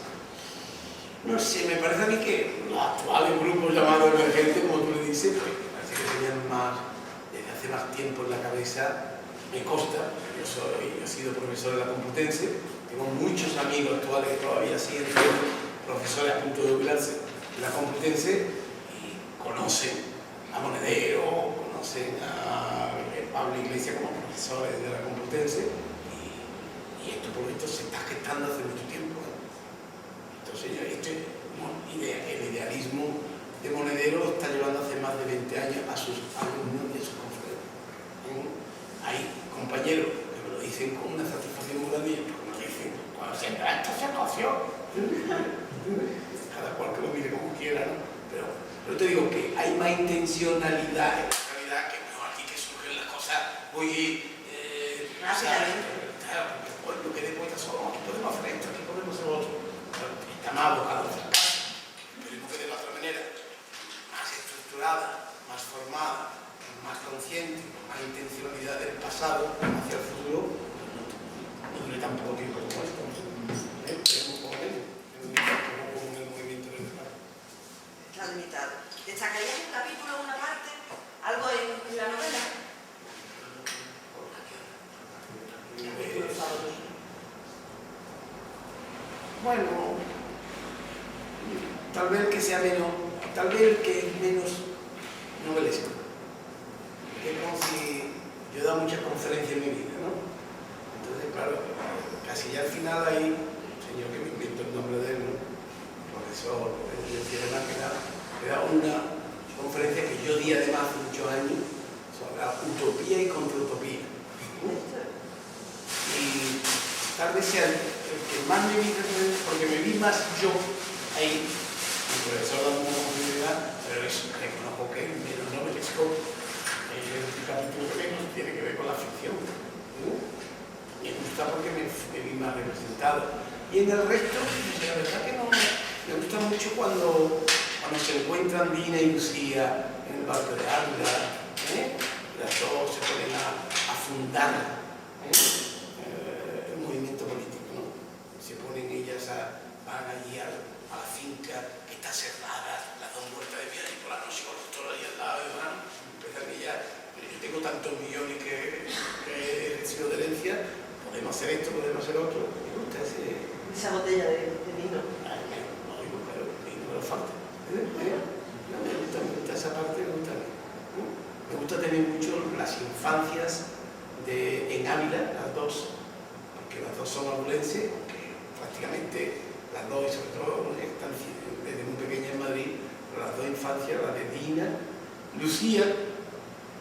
no sé, me parece a mí que los actuales grupos llamados emergentes, como tú le dices, pues me parece que tenían desde hace más tiempo en la cabeza. Me consta, yo he sido profesor en la Complutense, tengo muchos amigos actuales que todavía siguen siendo profesores a punto de jubilarse en la Complutense y conocen a Monedero, conocen a Pablo Iglesias como profesores de la Complutense, y esto por esto se está gestando hace mucho tiempo. Entonces el idealismo de Monedero lo está llevando hace más de 20 años a sus alumnos y a sus confreros. Hay compañeros que me lo dicen con una satisfacción muy grande, porque me lo dicen ovación. Cada cual que lo mire como quiera, ¿no? Pero yo te digo que hay más intencionalidad en la realidad que no aquí que surgen las cosas muy rápidamente. Claro, lo que de poetas somos, aquí podemos hacer esto, aquí podemos hacer otro. Está más abocado al fracaso. Esperemos que de la otra manera, más estructurada, más formada, más consciente, con más intencionalidad del pasado hacia el futuro, no dure tan poco tiempo como esto. Esperemos con él, como con el movimiento del Estado. Está limitado. ¿Destacarías un capítulo, una parte, algo en la novela? Bueno, tal vez que sea menos, tal vez el que es menos novelesco. Es como si yo he dado muchas conferencias en mi vida, ¿no? Entonces, claro, casi ya al final hay un señor que me invento el nombre de él, ¿no? Profesor, que da una conferencia que yo di además hace muchos años sobre la utopía y contrautopía. Y tal vez sea el que más me vi, porque me vi más yo ahí, el profesor da una oportunidad, pero reconozco que es menos novelesco. El capítulo que menos tiene que ver con la ficción. Me gusta porque me vi más representado. Y en el resto, la verdad que no, me gusta mucho cuando se encuentran Dina y Lucía en el barco de Ávila, las dos se ponen a fundar el movimiento político, ¿no? Se ponen ellas van allí a la finca que está cerrada, las dos vueltas de piedra y por la noche con los toros ahí al lado y van, empiezan ellas, yo tengo tantos millones que he recibido de herencia, podemos hacer esto, podemos hacer otro. Me gusta Esa botella de vino. No digo, pero vino me lo falta. Me gusta esa parte, me gusta. Me gusta también mucho las infancias en Ávila, las dos, porque las dos son abulenses, aunque prácticamente las dos, y sobre todo están desde muy pequeñas en Madrid, pero las dos infancias, la de Dina, Lucía,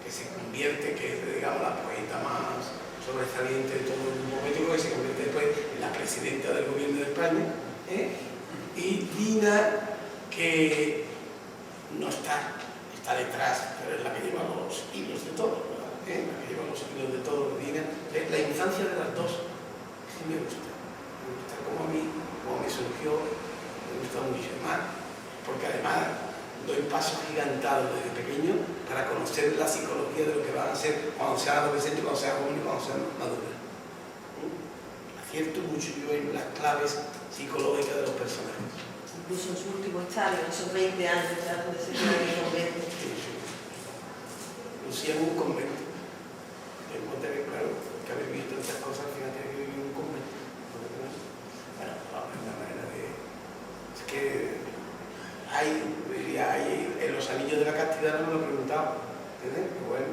que se convierte, que es, digamos, la poeta más sobresaliente de todo el momento, que se convierte después en la presidenta del gobierno de España, y Dina, que no está detrás, pero es la que lleva los hilos de todo, ¿verdad? La que lleva los hilos de todo, Dina. La infancia de las dos, sí me gusta como a mí, como me surgió, me gusta mucho más, porque además doy pasos gigantados desde pequeño para conocer la psicología de lo que van a ser cuando sean adolescentes, cuando sean jóvenes, cuando sean maduros. Acierto mucho yo en las claves psicológicas de los personajes. Incluso en su último estadio, en esos 20 años, ya donde se queda en el convento. Lucía en un convento. En cuenta que, claro, que haber visto estas cosas, al final tiene que vivir en un convento. Bueno, es una manera de... Es que hay en los anillos de la castidad, no me lo he preguntado. ¿Entiendes? Bueno.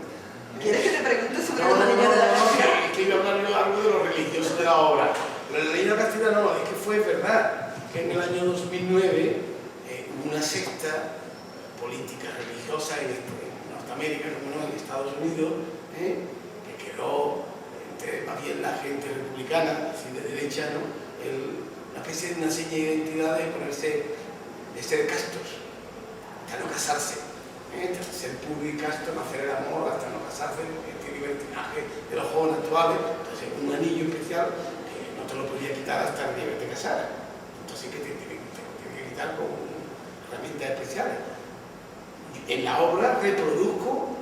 ¿Quieres que te pregunte sobre No, los anillos de la castidad? es que iba a hablar yo algo de lo religioso de la obra. Pero el anillo de la castidad no, es que fue verdad que en el año 2009 hubo una secta política religiosa en Norteamérica, como no, en Estados Unidos, que quedó entre más bien la gente republicana, así de derecha, ¿no? Una especie de una seña de identidad de ser castos, hasta no casarse, hasta ser puro y casto, no hacer el amor, hasta no casarse, este libertinaje de los jóvenes actuales. Entonces, un anillo especial que no te lo podía quitar hasta el día que te casaras. Entonces, que te tiene que quitar con herramientas especiales. En la obra reproduzco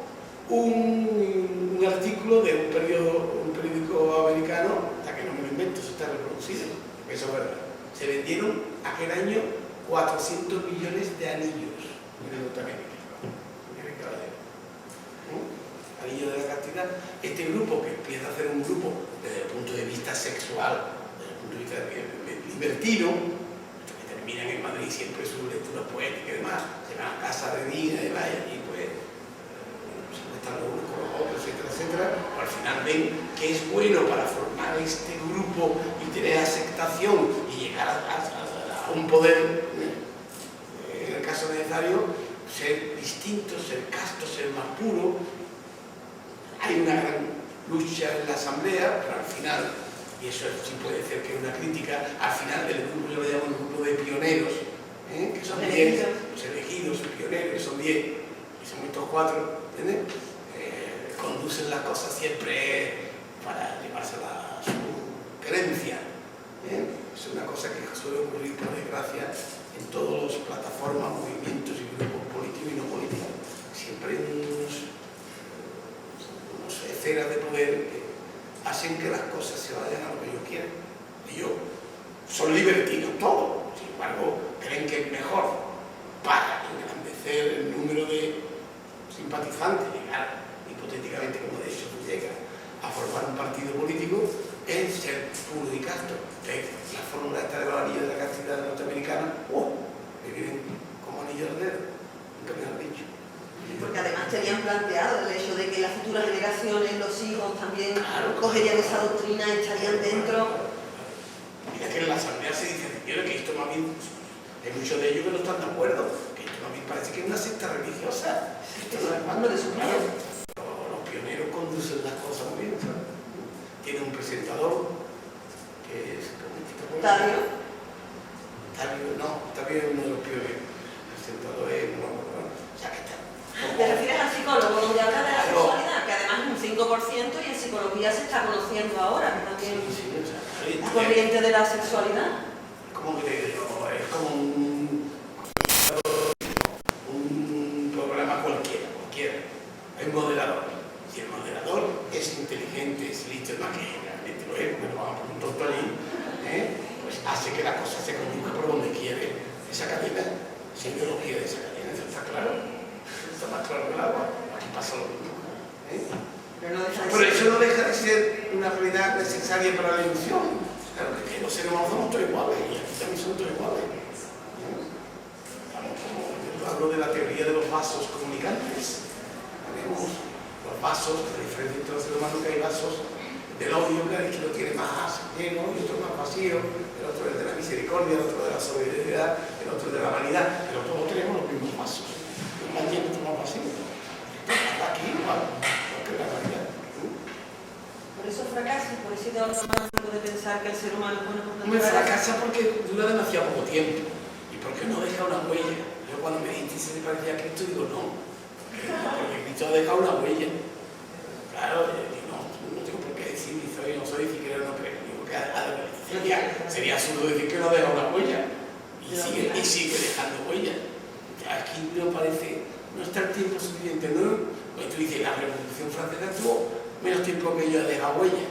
un artículo de un periódico americano, hasta que no me lo invento, eso está reproducido, eso es verdad. Se vendieron aquel año 400 millones de anillos en Norteamérica. Anillo de la castidad. Este grupo, que empieza a ser un grupo desde el punto de vista sexual, desde el punto de vista libertino, que terminan en Madrid siempre sus lecturas poéticas y demás, se van a casa de Dina y demás, y allí pues están los unos con los otros, etcétera, etcétera. Pero al final ven que es bueno para formar este grupo y tener aceptación y llegar a un poder, en el caso necesario, ser distinto, ser casto, ser más puro. Hay una gran lucha en la asamblea, pero al final y eso sí puede ser que es una crítica, al final del grupo, yo lo llamo el grupo de pioneros, que son 10, los elegidos, pioneros, que son 10, y son estos 4, ¿entiendes? Conducen las cosas siempre para llevársela a su creencia. Es una cosa que suele ocurrir, por desgracia, en todas las plataformas, movimientos y grupos políticos y no políticos. Siempre hay unas esferas de poder que hacen que las cosas se vayan a lo que ellos quieren. Ellos son libertinos todos, sin embargo, creen que es mejor para engrandecer el número de simpatizantes, llegar hipotéticamente, como de hecho llega a formar un partido político, es ser puro y casto. La fórmula esta de la anillo de la castidad norteamericana, que viven como anillo al dedo, nunca me han dicho. Porque además tenían planteado el hecho de que las futuras generaciones, los hijos también cogerían esa doctrina y estarían dentro. Mira que en la asamblea se dice que esto más bien, hay muchos de ellos que no están de acuerdo, que esto más bien parece que es una secta religiosa. Esto no es cuando de su claro. Los pioneros conducen las cosas muy bien, ¿sabes? Tiene un presentador que es... ¿Octavio? Octavio es uno de los pioneros. El presentador es... o sea, que está... ¿Te refieres al psicólogo donde habla de la sexualidad? Que además es un 5% y en psicología se está conociendo ahora, que también la corriente de la sexualidad. ¿Cómo que te digo? Es como un programa cualquiera. Hay un moderador. Si el moderador es inteligente, es listo, es más que realmente lo es, porque lo vamos a poner un tonto allí, pues hace que la cosa se conduzca por donde quiere esa cadena, esa ideología de esa cadena, eso está claro. Está más claro que el agua. Aquí pasa lo mismo. Pero eso no deja de ser una realidad necesaria para la ilusión. Claro, que los seres humanos somos todos iguales y aquí también somos todos iguales. Yo hablo de la teoría de los vasos comunicantes. Tenemos los vasos, la diferencia entre los seres humanos, que hay vasos del odio, que lo tiene más lleno y otro más vacío, el otro es de la misericordia, el otro de la solidaridad, el otro de la vanidad, pero todos tenemos los mismos vasos. Más lleno, otro más vacío. Aquí igual, que la vanidad. Por eso fracasa, por ese ideal romántico de pensar que el ser humano es bueno por Me fracasa porque dura demasiado poco tiempo y porque no deja una huella. Yo cuando me dijiste si se parecía a Cristo digo no, porque Cristo ha dejado una huella. Claro, no tengo por qué decir ni soy, no soy, si creo, no creo. Digo que sería absurdo decir que no deja una huella y sigue dejando huella. Aquí me parece, no está el tiempo suficiente, ¿no? Pues tú dices, la Revolución Francesa tuvo menos tiempo que yo de dejar huella.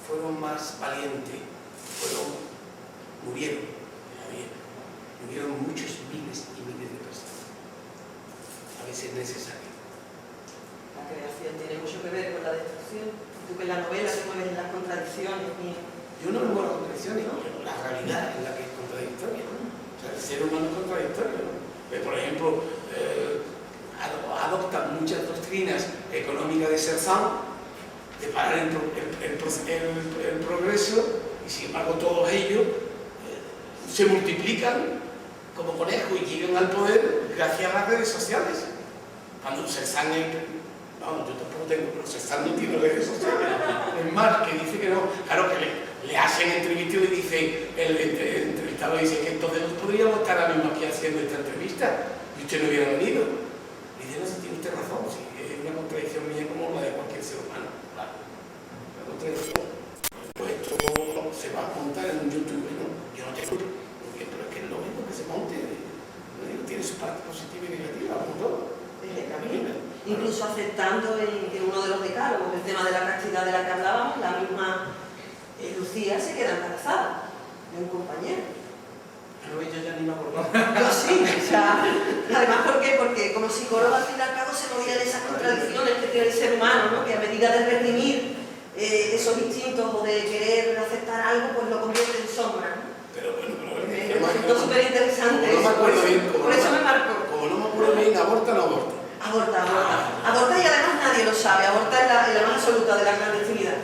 Fueron más valientes, murieron muchos miles y miles de personas. A veces es necesario. La creación tiene mucho que ver con la destrucción. Tú que en la novela te mueves en las contradicciones. Yo no me muevo las contradicciones, ¿no? La realidad es la que es contradictoria, ¿no? O sea, el ser humano es contradictorio, ¿no? Por ejemplo, adoptan muchas doctrinas económicas de Sersan, de parar el progreso, y sin embargo todos ellos se multiplican como conejos y llegan al poder gracias a las redes sociales. Cuando Sersan yo tampoco tengo, pero Sersan no tiene redes sociales. Es más, que dice que no, claro que le hacen entrevistas y dice, el entrevistado dice que entonces no podríamos estar ahora mismo aquí haciendo esta entrevista y usted no hubiera venido. Y dice, no, si tiene usted razón, sí, es una contradicción mía como la de cualquier ser humano. Claro, la contradicción. Pues esto se va a montar en un YouTube, ¿no? Yo no tengo, pero es que es lógico que se monte. Tiene su parte positiva y negativa, como todo. Incluso aceptando en uno de los decálogos el tema de la castidad de la que hablábamos, la misma Lucía se queda embarazada de un compañero. Pero ella ya ni me acordaba. Yo sí, o sea, además ¿por qué? Porque como psicólogo al fin y al cabo se movían esas contradicciones que tiene el ser humano, ¿no? Que a medida de reprimir esos instintos o de querer aceptar algo, pues lo convierte en sombra, ¿no? Pero bueno, me resultó súper interesante. No me acuerdo bien. Por eso me marcó. Como no me acuerdo bien, ¿aborta o no aborta? Aborta y además nadie lo sabe. Aborta en la más absoluta de la clandestinidad.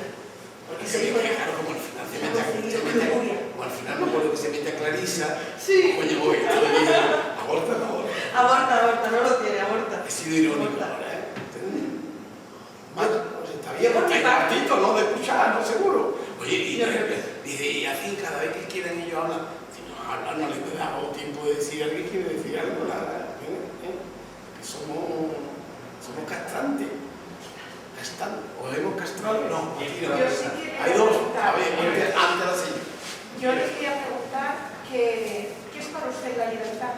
Porque se dijo claro, como al final se mete como al final me acuerdo que se mete a Clarisa. Sí. Coño, voy todo el día. ¿Aborta o no aborta? Aborta, no lo quiere, aborta. He sido irónico ahora, Bueno, pues está Había ratito, ¿no? De escuchar, no seguro. Oye, y así cada vez que quieren ellos hablan, si no hablan, no les damos tiempo de decir, alguien quiere decir algo, nada. Que somos castrantes. ¿O hemos castrado? No, hay dos. A ver, antes la señora. Yo les quería preguntar ¿qué es para usted la libertad?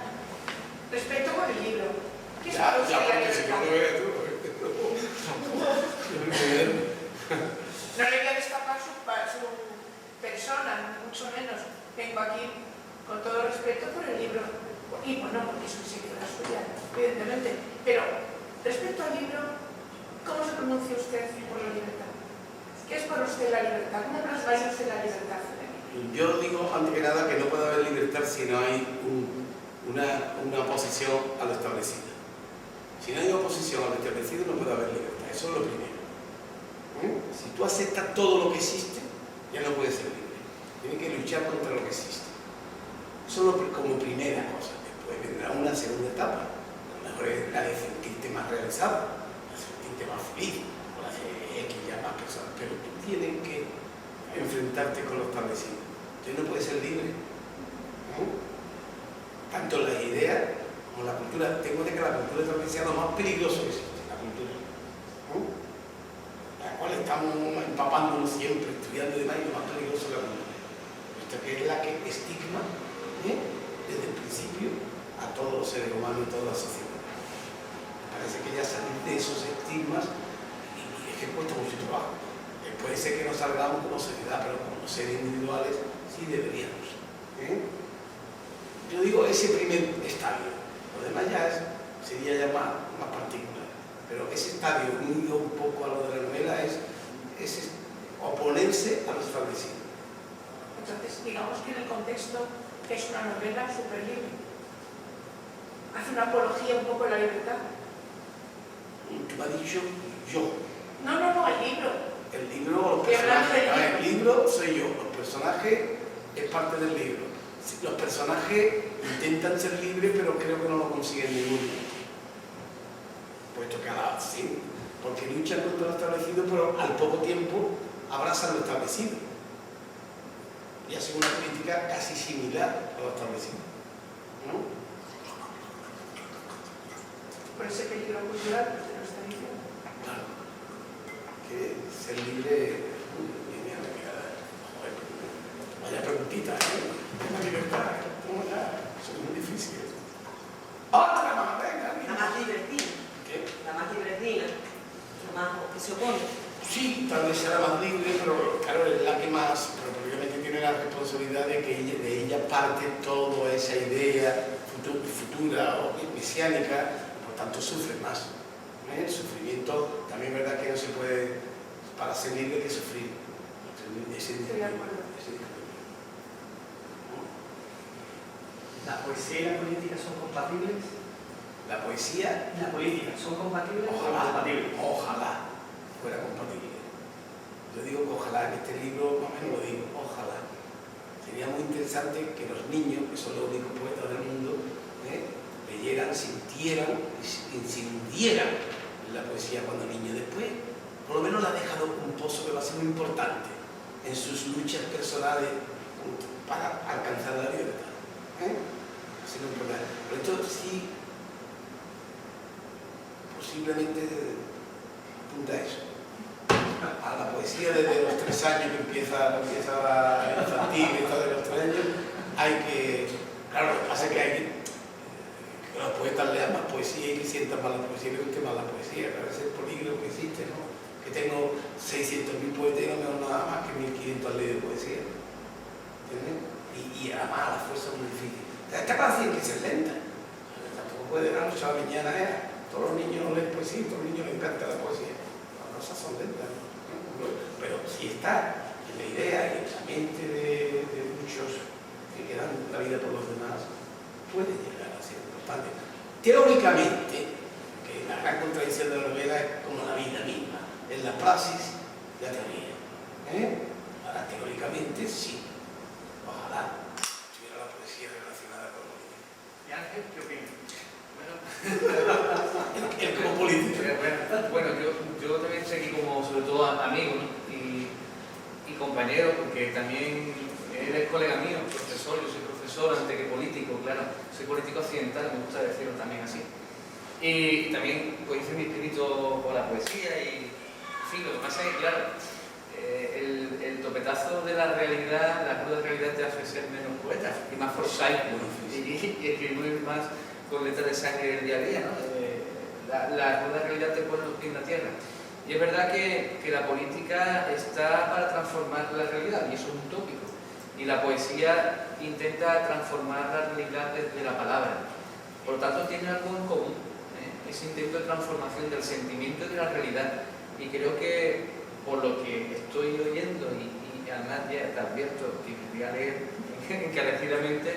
Respeto por el libro. ¿Qué es para usted la libertad? No le voy a destapar su persona, mucho menos. Vengo aquí con todo respeto por el libro. Y bueno, porque es un seguidora suya, evidentemente. Pero respecto al libro, ¿cómo se pronuncia usted por la libertad? ¿Qué es para usted la libertad? ¿Cómo plasmáis usted la libertad? Yo digo, antes que nada, que no puede haber libertad si no hay una oposición a lo establecido. Si no hay oposición a lo establecido, no puede haber libertad. Eso es lo primero. Si tú aceptas todo lo que existe, ya no puedes ser libre. Tienes que luchar contra lo que existe. Eso es como primera cosa. Después vendrá una segunda etapa. A lo mejor es la de sentirte más realizado, la de sentirte más feliz, o la de X ya más personas. Pero tú tienes que enfrentarte con lo establecido. Entonces no puedes ser libre. Tanto las ideas como la cultura. Tengo que la cultura es lo más peligroso que existe, la cultura. La cual estamos empapándonos siempre, estudiando y demás, y lo más peligroso es la cultura. Esta que es la que estigma, desde el principio, a todos los seres humanos y toda la sociedad. Me parece que ya salir de esos estigmas, y es que cuesta mucho trabajo. Puede ser que no salgamos como sociedad, pero como seres individuales sí deberíamos. Yo digo ese primer estadio. Lo demás ya sería ya más particular. Pero ese estadio, unido un poco a lo de la novela, es oponerse a lo establecido. Entonces, digamos que en el contexto que es una novela súper libre. Hace una apología un poco de la libertad. ¿Qué me ha dicho? Yo. No, el libro. El libro, los personajes. El libro soy yo. Los personajes es parte del libro. Los personajes intentan ser libres, pero creo que no lo consiguen ninguno. Puesto que sí, porque luchan contra lo establecido, pero al poco tiempo abrazan lo establecido. Y hacen una política casi similar a lo establecido. ¿No? Por ese peligro cultural que usted lo está diciendo. Claro. Que ser libre. Vaya preguntita, La libertad, ¿cómo ya? Eso es muy difícil. ¡Otra más! Venga, La más libertina. ¿Qué? La más libertina. La más que se opone. Sí, tal vez será más libre, pero claro, es la que más, pero probablemente tiene la responsabilidad de que de ella parte toda esa idea futura o mesiánica, por tanto sufre más. El sufrimiento, también es verdad que no se puede, para ser libre hay que sufrir. Estoy de acuerdo. ¿La poesía y la política son compatibles? La poesía ¿Y la política son compatibles o incompatibles? Ojalá fuera compatible. Yo digo que ojalá, en este libro más o menos lo digo, ojalá. Sería muy interesante que los niños, que son los únicos poetas del mundo, leyeran, sintieran y se hundieran en la poesía cuando niños. Después, por lo menos le ha dejado un pozo que va a ser muy importante en sus luchas personales para alcanzar la libertad. Así no importa. Pero esto sí, posiblemente apunta a eso. A la poesía desde los 3 años que empieza la infantil, esta de los 3 años, hay que. Claro, lo que pasa es que hay que los poetas lean más poesía y que sientan más la poesía, que guste más la poesía. A veces el peligro que existe, ¿no? Que tengo 600.000 poetas y no me hago nada más que 1.500 al leer de poesía. ¿Entiendes? Y además a la fuerza es muy difícil. Esta canción que es lenta. Tampoco puede dar mucha mañana. Todos los niños leen poesía, todos los niños les encanta la poesía. Las cosas son lentas, ¿no? Pero si está en la idea y en la mente de muchos que dan la vida por los demás, puede llegar a ser importante. Teóricamente, que la gran contradicción de la novela es como la vida misma, en la praxis y la teoría. Ahora, teóricamente, sí. Ojalá tuviera la poesía relacionada con la vida. ¿Y Ángel qué opina? Él como político. Bueno, yo yo también estoy aquí como, sobre todo, amigo, ¿no? y compañero, porque también él es colega mío, profesor, yo soy profesor antes que político, claro, soy político occidental, me gusta decirlo también así. Y también pues, hice mi escrito con la poesía y, en fin, lo que pasa es que, claro, el topetazo de la realidad, la cruda realidad te hace ser menos poeta y más prosaico, y escribir más con letras de sangre del día a día, ¿no? La cruda realidad te pone los pies en la tierra. Y es verdad que la política está para transformar la realidad, y eso es un tópico. Y la poesía intenta transformar la realidad desde la palabra. Por lo tanto, tiene algo en común, ese intento de transformación del sentimiento y de la realidad. Y creo que, por lo que estoy oyendo, y además ya te advierto que voy a leer encarecidamente,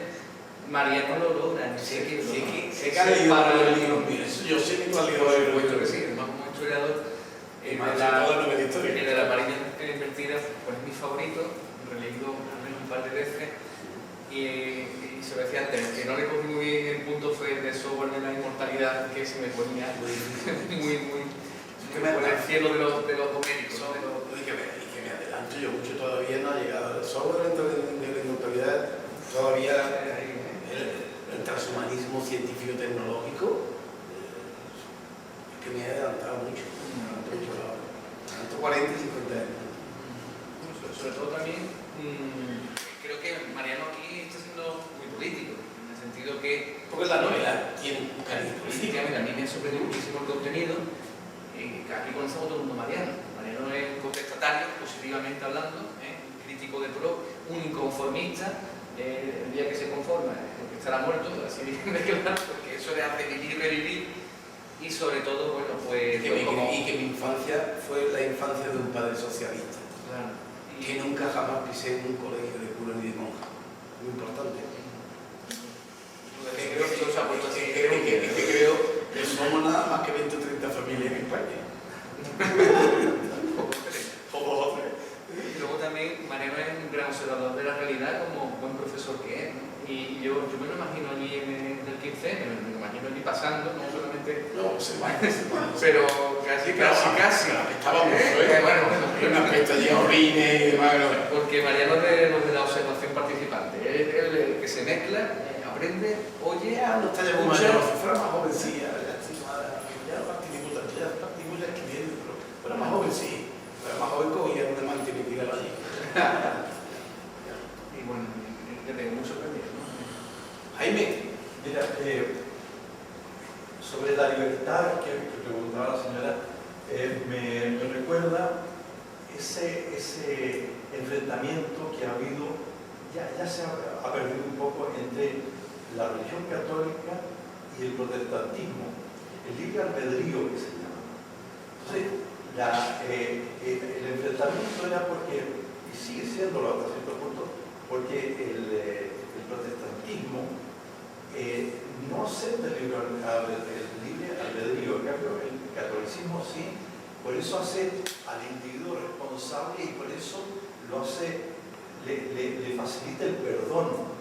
Mariano lo logra en ese libro. Sé que ha leído el libro, yo sé que tú has leído el Por supuesto libro. que sí, además como historiador. El de la marina invertida pues, es mi favorito, lo he leído al menos un par de veces y se lo decía antes, que no le cogí muy bien el punto fue el de software de la inmortalidad, que se me ponía muy por el cielo de los homéricos. Y que me adelanto, yo mucho todavía no ha llegado. El software de la inmortalidad todavía el transhumanismo científico-tecnológico es que me ha adelantado mucho. 40 y 50 años. Sobre todo también, creo que Mariano aquí está siendo muy político, en el sentido que... Porque la novela tiene un cariño político. A mí me sorprendió muchísimo el contenido, que aquí conocemos todo el mundo Mariano. Mariano es un contestatario, positivamente hablando, un crítico de pro, un inconformista, el día que se conforma, porque estará muerto, así de claro, porque eso le hace vivir y revivir. Y sobre todo, bueno, pues... Y que mi infancia fue la infancia de un padre socialista. Claro. Que nunca jamás pisé en un colegio de cura ni de monja. Muy importante. Creo que somos nada más que 20 o 30 familias en España. O tres. Y luego también Mariano es un gran observador de la realidad como buen profesor que es, ¿no? Y yo me lo imagino allí en el 15, me lo imagino allí pasando, no solamente... No, se va. Pero casi. Estábamos, bueno, un aspecto de orines y demás. Porque Mariano es de los de la observación participante, es el que se mezcla, aprende, oye, Ya no está de muy mayor, si fuera más jovencilla, ya participo escribiendo, pero más joven sí. Pero más joven cogía una manta y me tiraba allí. Y bueno, te tengo muy sorprendido, ¿no? Jaime, mira, sobre la libertad que preguntaba la señora, me recuerda ese enfrentamiento que ha habido, ya se ha perdido un poco entre la religión católica y el protestantismo, el libre albedrío que se llama. Entonces, el enfrentamiento era porque, y sigue siéndolo hasta cierto punto, porque el protestantismo no acepta el libre albedrío, en cambio el catolicismo sí, por eso hace al individuo responsable y por eso lo hace, le facilita el perdón.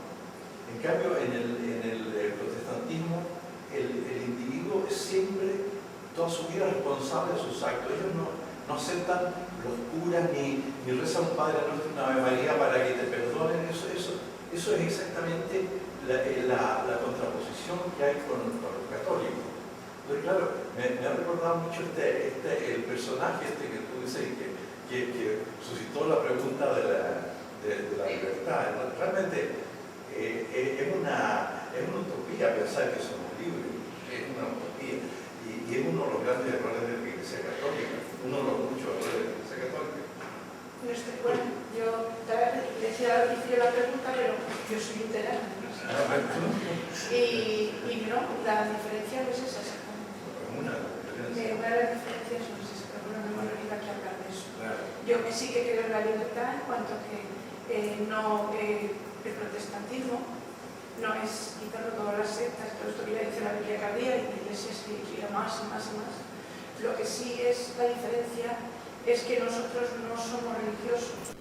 En cambio en el protestantismo el individuo es siempre toda su vida responsable de sus actos. Ellos no aceptan los curas ni rezan un Padre Nuestro, una Ave María para que te perdonen. Eso es exactamente la contraposición que hay con los católicos. Entonces, claro, me ha recordado mucho el personaje que tú dices que suscitó la pregunta de la libertad. Realmente es una utopía pensar que somos libres, es una utopía. Y es uno de los grandes errores de la Iglesia Católica, uno de los muchos errores de la Iglesia Católica. Bueno, yo decía la pregunta, pero yo soy literal. Y no, la diferencia no es esa exactamente. Una de las diferencias no es esa, pero bueno, no me olvido aquí hablar de eso. Claro. Yo que sí que creo en la libertad en cuanto a que el protestantismo no es quitando todas las sectas, todo esto que ya dice la Biblia cada día y la Iglesia se irá más y más y más. Lo que sí es la diferencia es que nosotros no somos religiosos,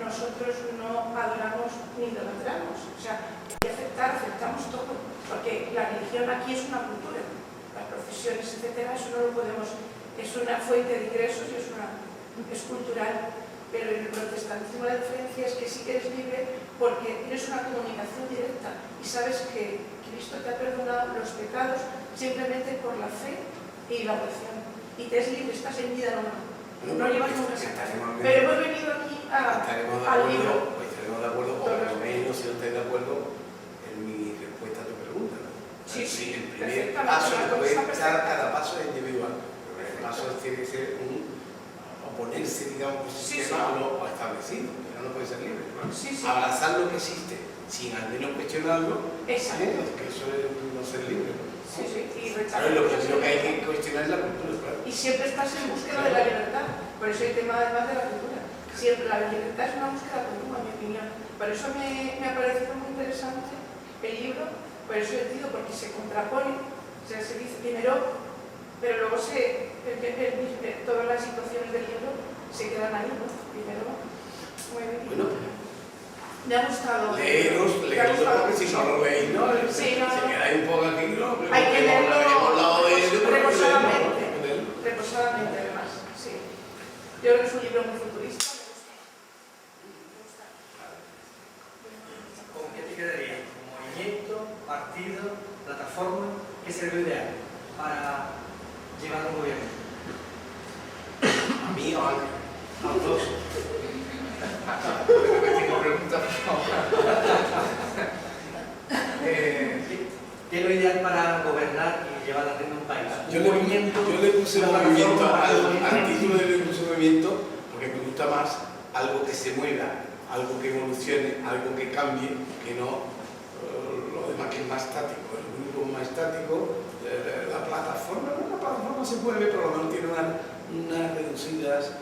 nosotros no adoramos ni idolatramos, o sea, hay que aceptamos todo, porque la religión aquí es una cultura, las profesiones, etcétera, eso no lo podemos es una fuente de ingresos y es cultural, pero en el protestantismo la diferencia es que sí que eres libre porque tienes una comunicación directa y sabes que Cristo te ha perdonado los pecados simplemente por la fe y la oración. Y te es libre, estás en vida nueva. No llevas nunca a sacar. Pero hemos venido aquí al libro. Estaremos de acuerdo, o por lo menos, si no estáis de acuerdo, en mi respuesta a tu pregunta, ¿no? Sí, sí, el primer paso, cada paso es individual. El paso tiene que ser oponerse, digamos, a un sistema o establecido, que no puede ser libre, ¿no? Abrazar lo que existe, sin al menos cuestionarlo, que eso es no ser libre, ¿no? Sí, y rechazar. Lo primero que hay que cuestionar es la cultura, claro. Y siempre estás en búsqueda de la libertad, por eso el tema además de la cultura. Siempre la libertad es una búsqueda continua, en mi opinión. Por eso me ha parecido muy interesante el libro, por eso yo digo, porque se contrapone, o sea, se dice primero, pero luego todas las situaciones del libro se quedan ahí, ¿no? Primero, muy bien. Bueno, me ha gustado. Leeros, porque si no lo veis, ¿no? Sí, se quedáis un poco aquí, ¿no? Hay que leerlo reposadamente, reposadamente, además, sí. Yo creo que es un libro muy futurista. ¿Con qué te quedaría? ¿Como movimiento, partido, plataforma? ¿Qué sería lo ideal para llevar un gobierno? A mí o a Ángel. A los dos. Tengo preguntas, por favor. ¿Qué es lo ideal para gobernar y llevar la rienda a un país? Yo le puse movimiento al título le puse movimiento porque me gusta más algo que se mueva, algo que evolucione, algo que cambie, que no lo demás que es más estático. El grupo más estático, la plataforma se mueve, pero a lo mejor tiene unas reducidas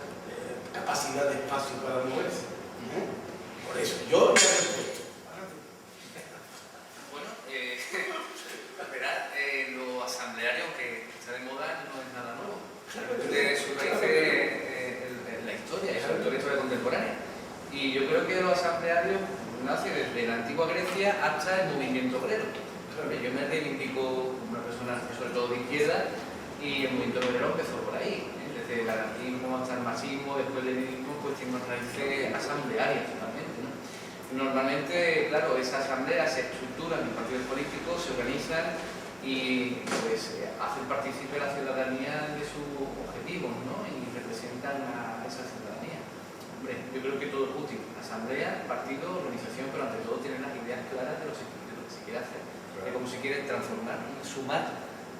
capacidad de espacio para moverse. Por eso, yo ya he respuesto. Bueno, verá, lo asambleario que está de moda no es nada nuevo. De su raíz en la historia, y sobre todo la historia contemporánea. Y yo creo que lo asambleario nace desde la antigua Grecia hasta el movimiento obrero. Yo me reivindico como una persona sobre todo de izquierda y el movimiento obrero empezó por ahí. Desde el anarquismo hasta el marxismo, después el leninismo, pues tiene unas raíces asamblearias totalmente, ¿no? Normalmente, claro, esas asambleas se estructuran en partidos políticos, se organizan y pues hacen partícipe a la ciudadanía de sus objetivos, ¿no? Y representan a esa ciudadanía. Hombre, yo creo que todo es útil. Asamblea, partido, organización, pero ante todo tienen las ideas claras de lo que se quiere hacer, de cómo se quiere transformar y sumar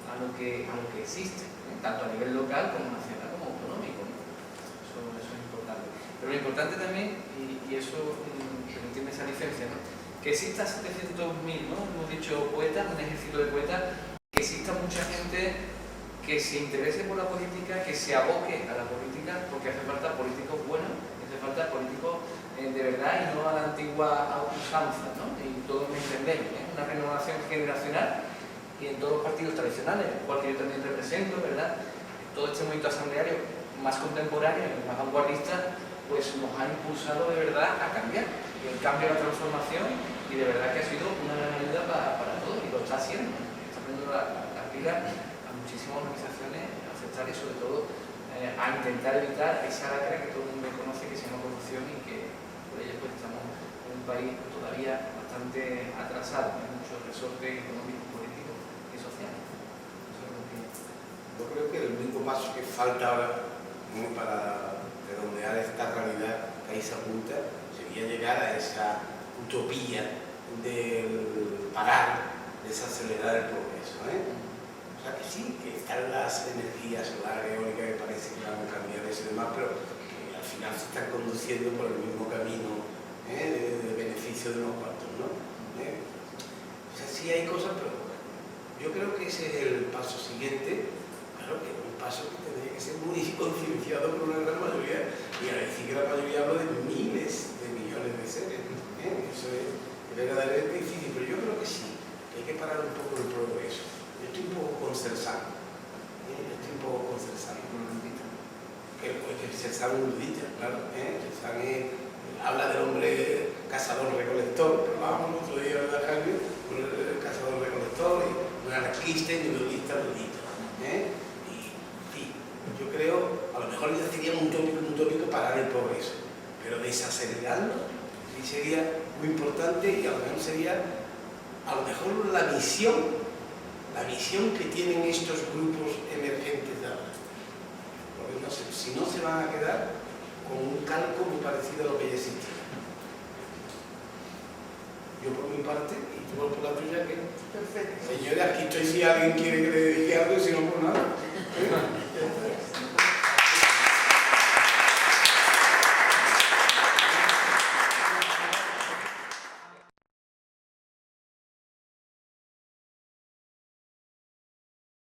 a lo que existe, tanto a nivel local como nacional como autonómico, ¿no? Eso es importante. Pero lo importante también, y eso permite esa licencia, ¿no? Que exista 700.000, ¿no? Hemos dicho poetas, un ejército de poetas, que exista mucha gente que se interese por la política, que se aboque a la política, porque hace falta políticos buenos, hace falta políticos de verdad y no a la antigua usanza, ¿no? Y todos me entendemos, ¿eh? Una renovación generacional y en todos los partidos tradicionales, el cual que yo también represento, ¿verdad? Todo este movimiento asambleario más contemporáneo, más vanguardista, pues nos ha impulsado de verdad a cambiar. Y el cambio, la transformación, y de verdad que ha sido una gran ayuda para todos, y lo está haciendo. Está poniendo la pila a muchísimas organizaciones a aceptar y sobre todo a intentar evitar esa lacra que todo el mundo conoce, que se llama corrupción y que por ella pues estamos en un país todavía bastante atrasado en muchos resortes económicos, políticos y sociales. Yo creo que el único paso que falta ahora, ¿no?, para redondear esta realidad que ahí se apunta, sería llegar a esa utopía del parar, desacelerar el progreso, O sea que sí, que están las energías solares, eólicas, que parece que van a cambiar eso y demás, pero que al final se están conduciendo por el mismo camino de beneficio de unos cuantos, ¿no? O sea, sí hay cosas, pero yo creo que ese es el paso siguiente. Claro que es un paso que tendría que ser muy concienciado por una gran mayoría, y a decir que la mayoría habla de miles de millones de seres, Eso es verdaderamente difícil, pero yo creo que sí, que hay que parar un poco el progreso. Yo estoy un poco concersado, que se sabe un budista, claro, habla del hombre cazador-recolector, pero vamos, el otro día de Jaime, un cazador-recolector, y un anarquista y un budista budista, Y sí, yo progreso, pero desacelerarlo sí sería muy importante, y a lo mejor sería la misión que tienen estos grupos emergentes de ahora. Porque no sé, si no se van a quedar con un calco muy parecido a lo que ya existía. Yo por mi parte, y tú por la tuya, que Perfecto. señores, aquí estoy si alguien quiere que le dedique algo, si no, pues nada.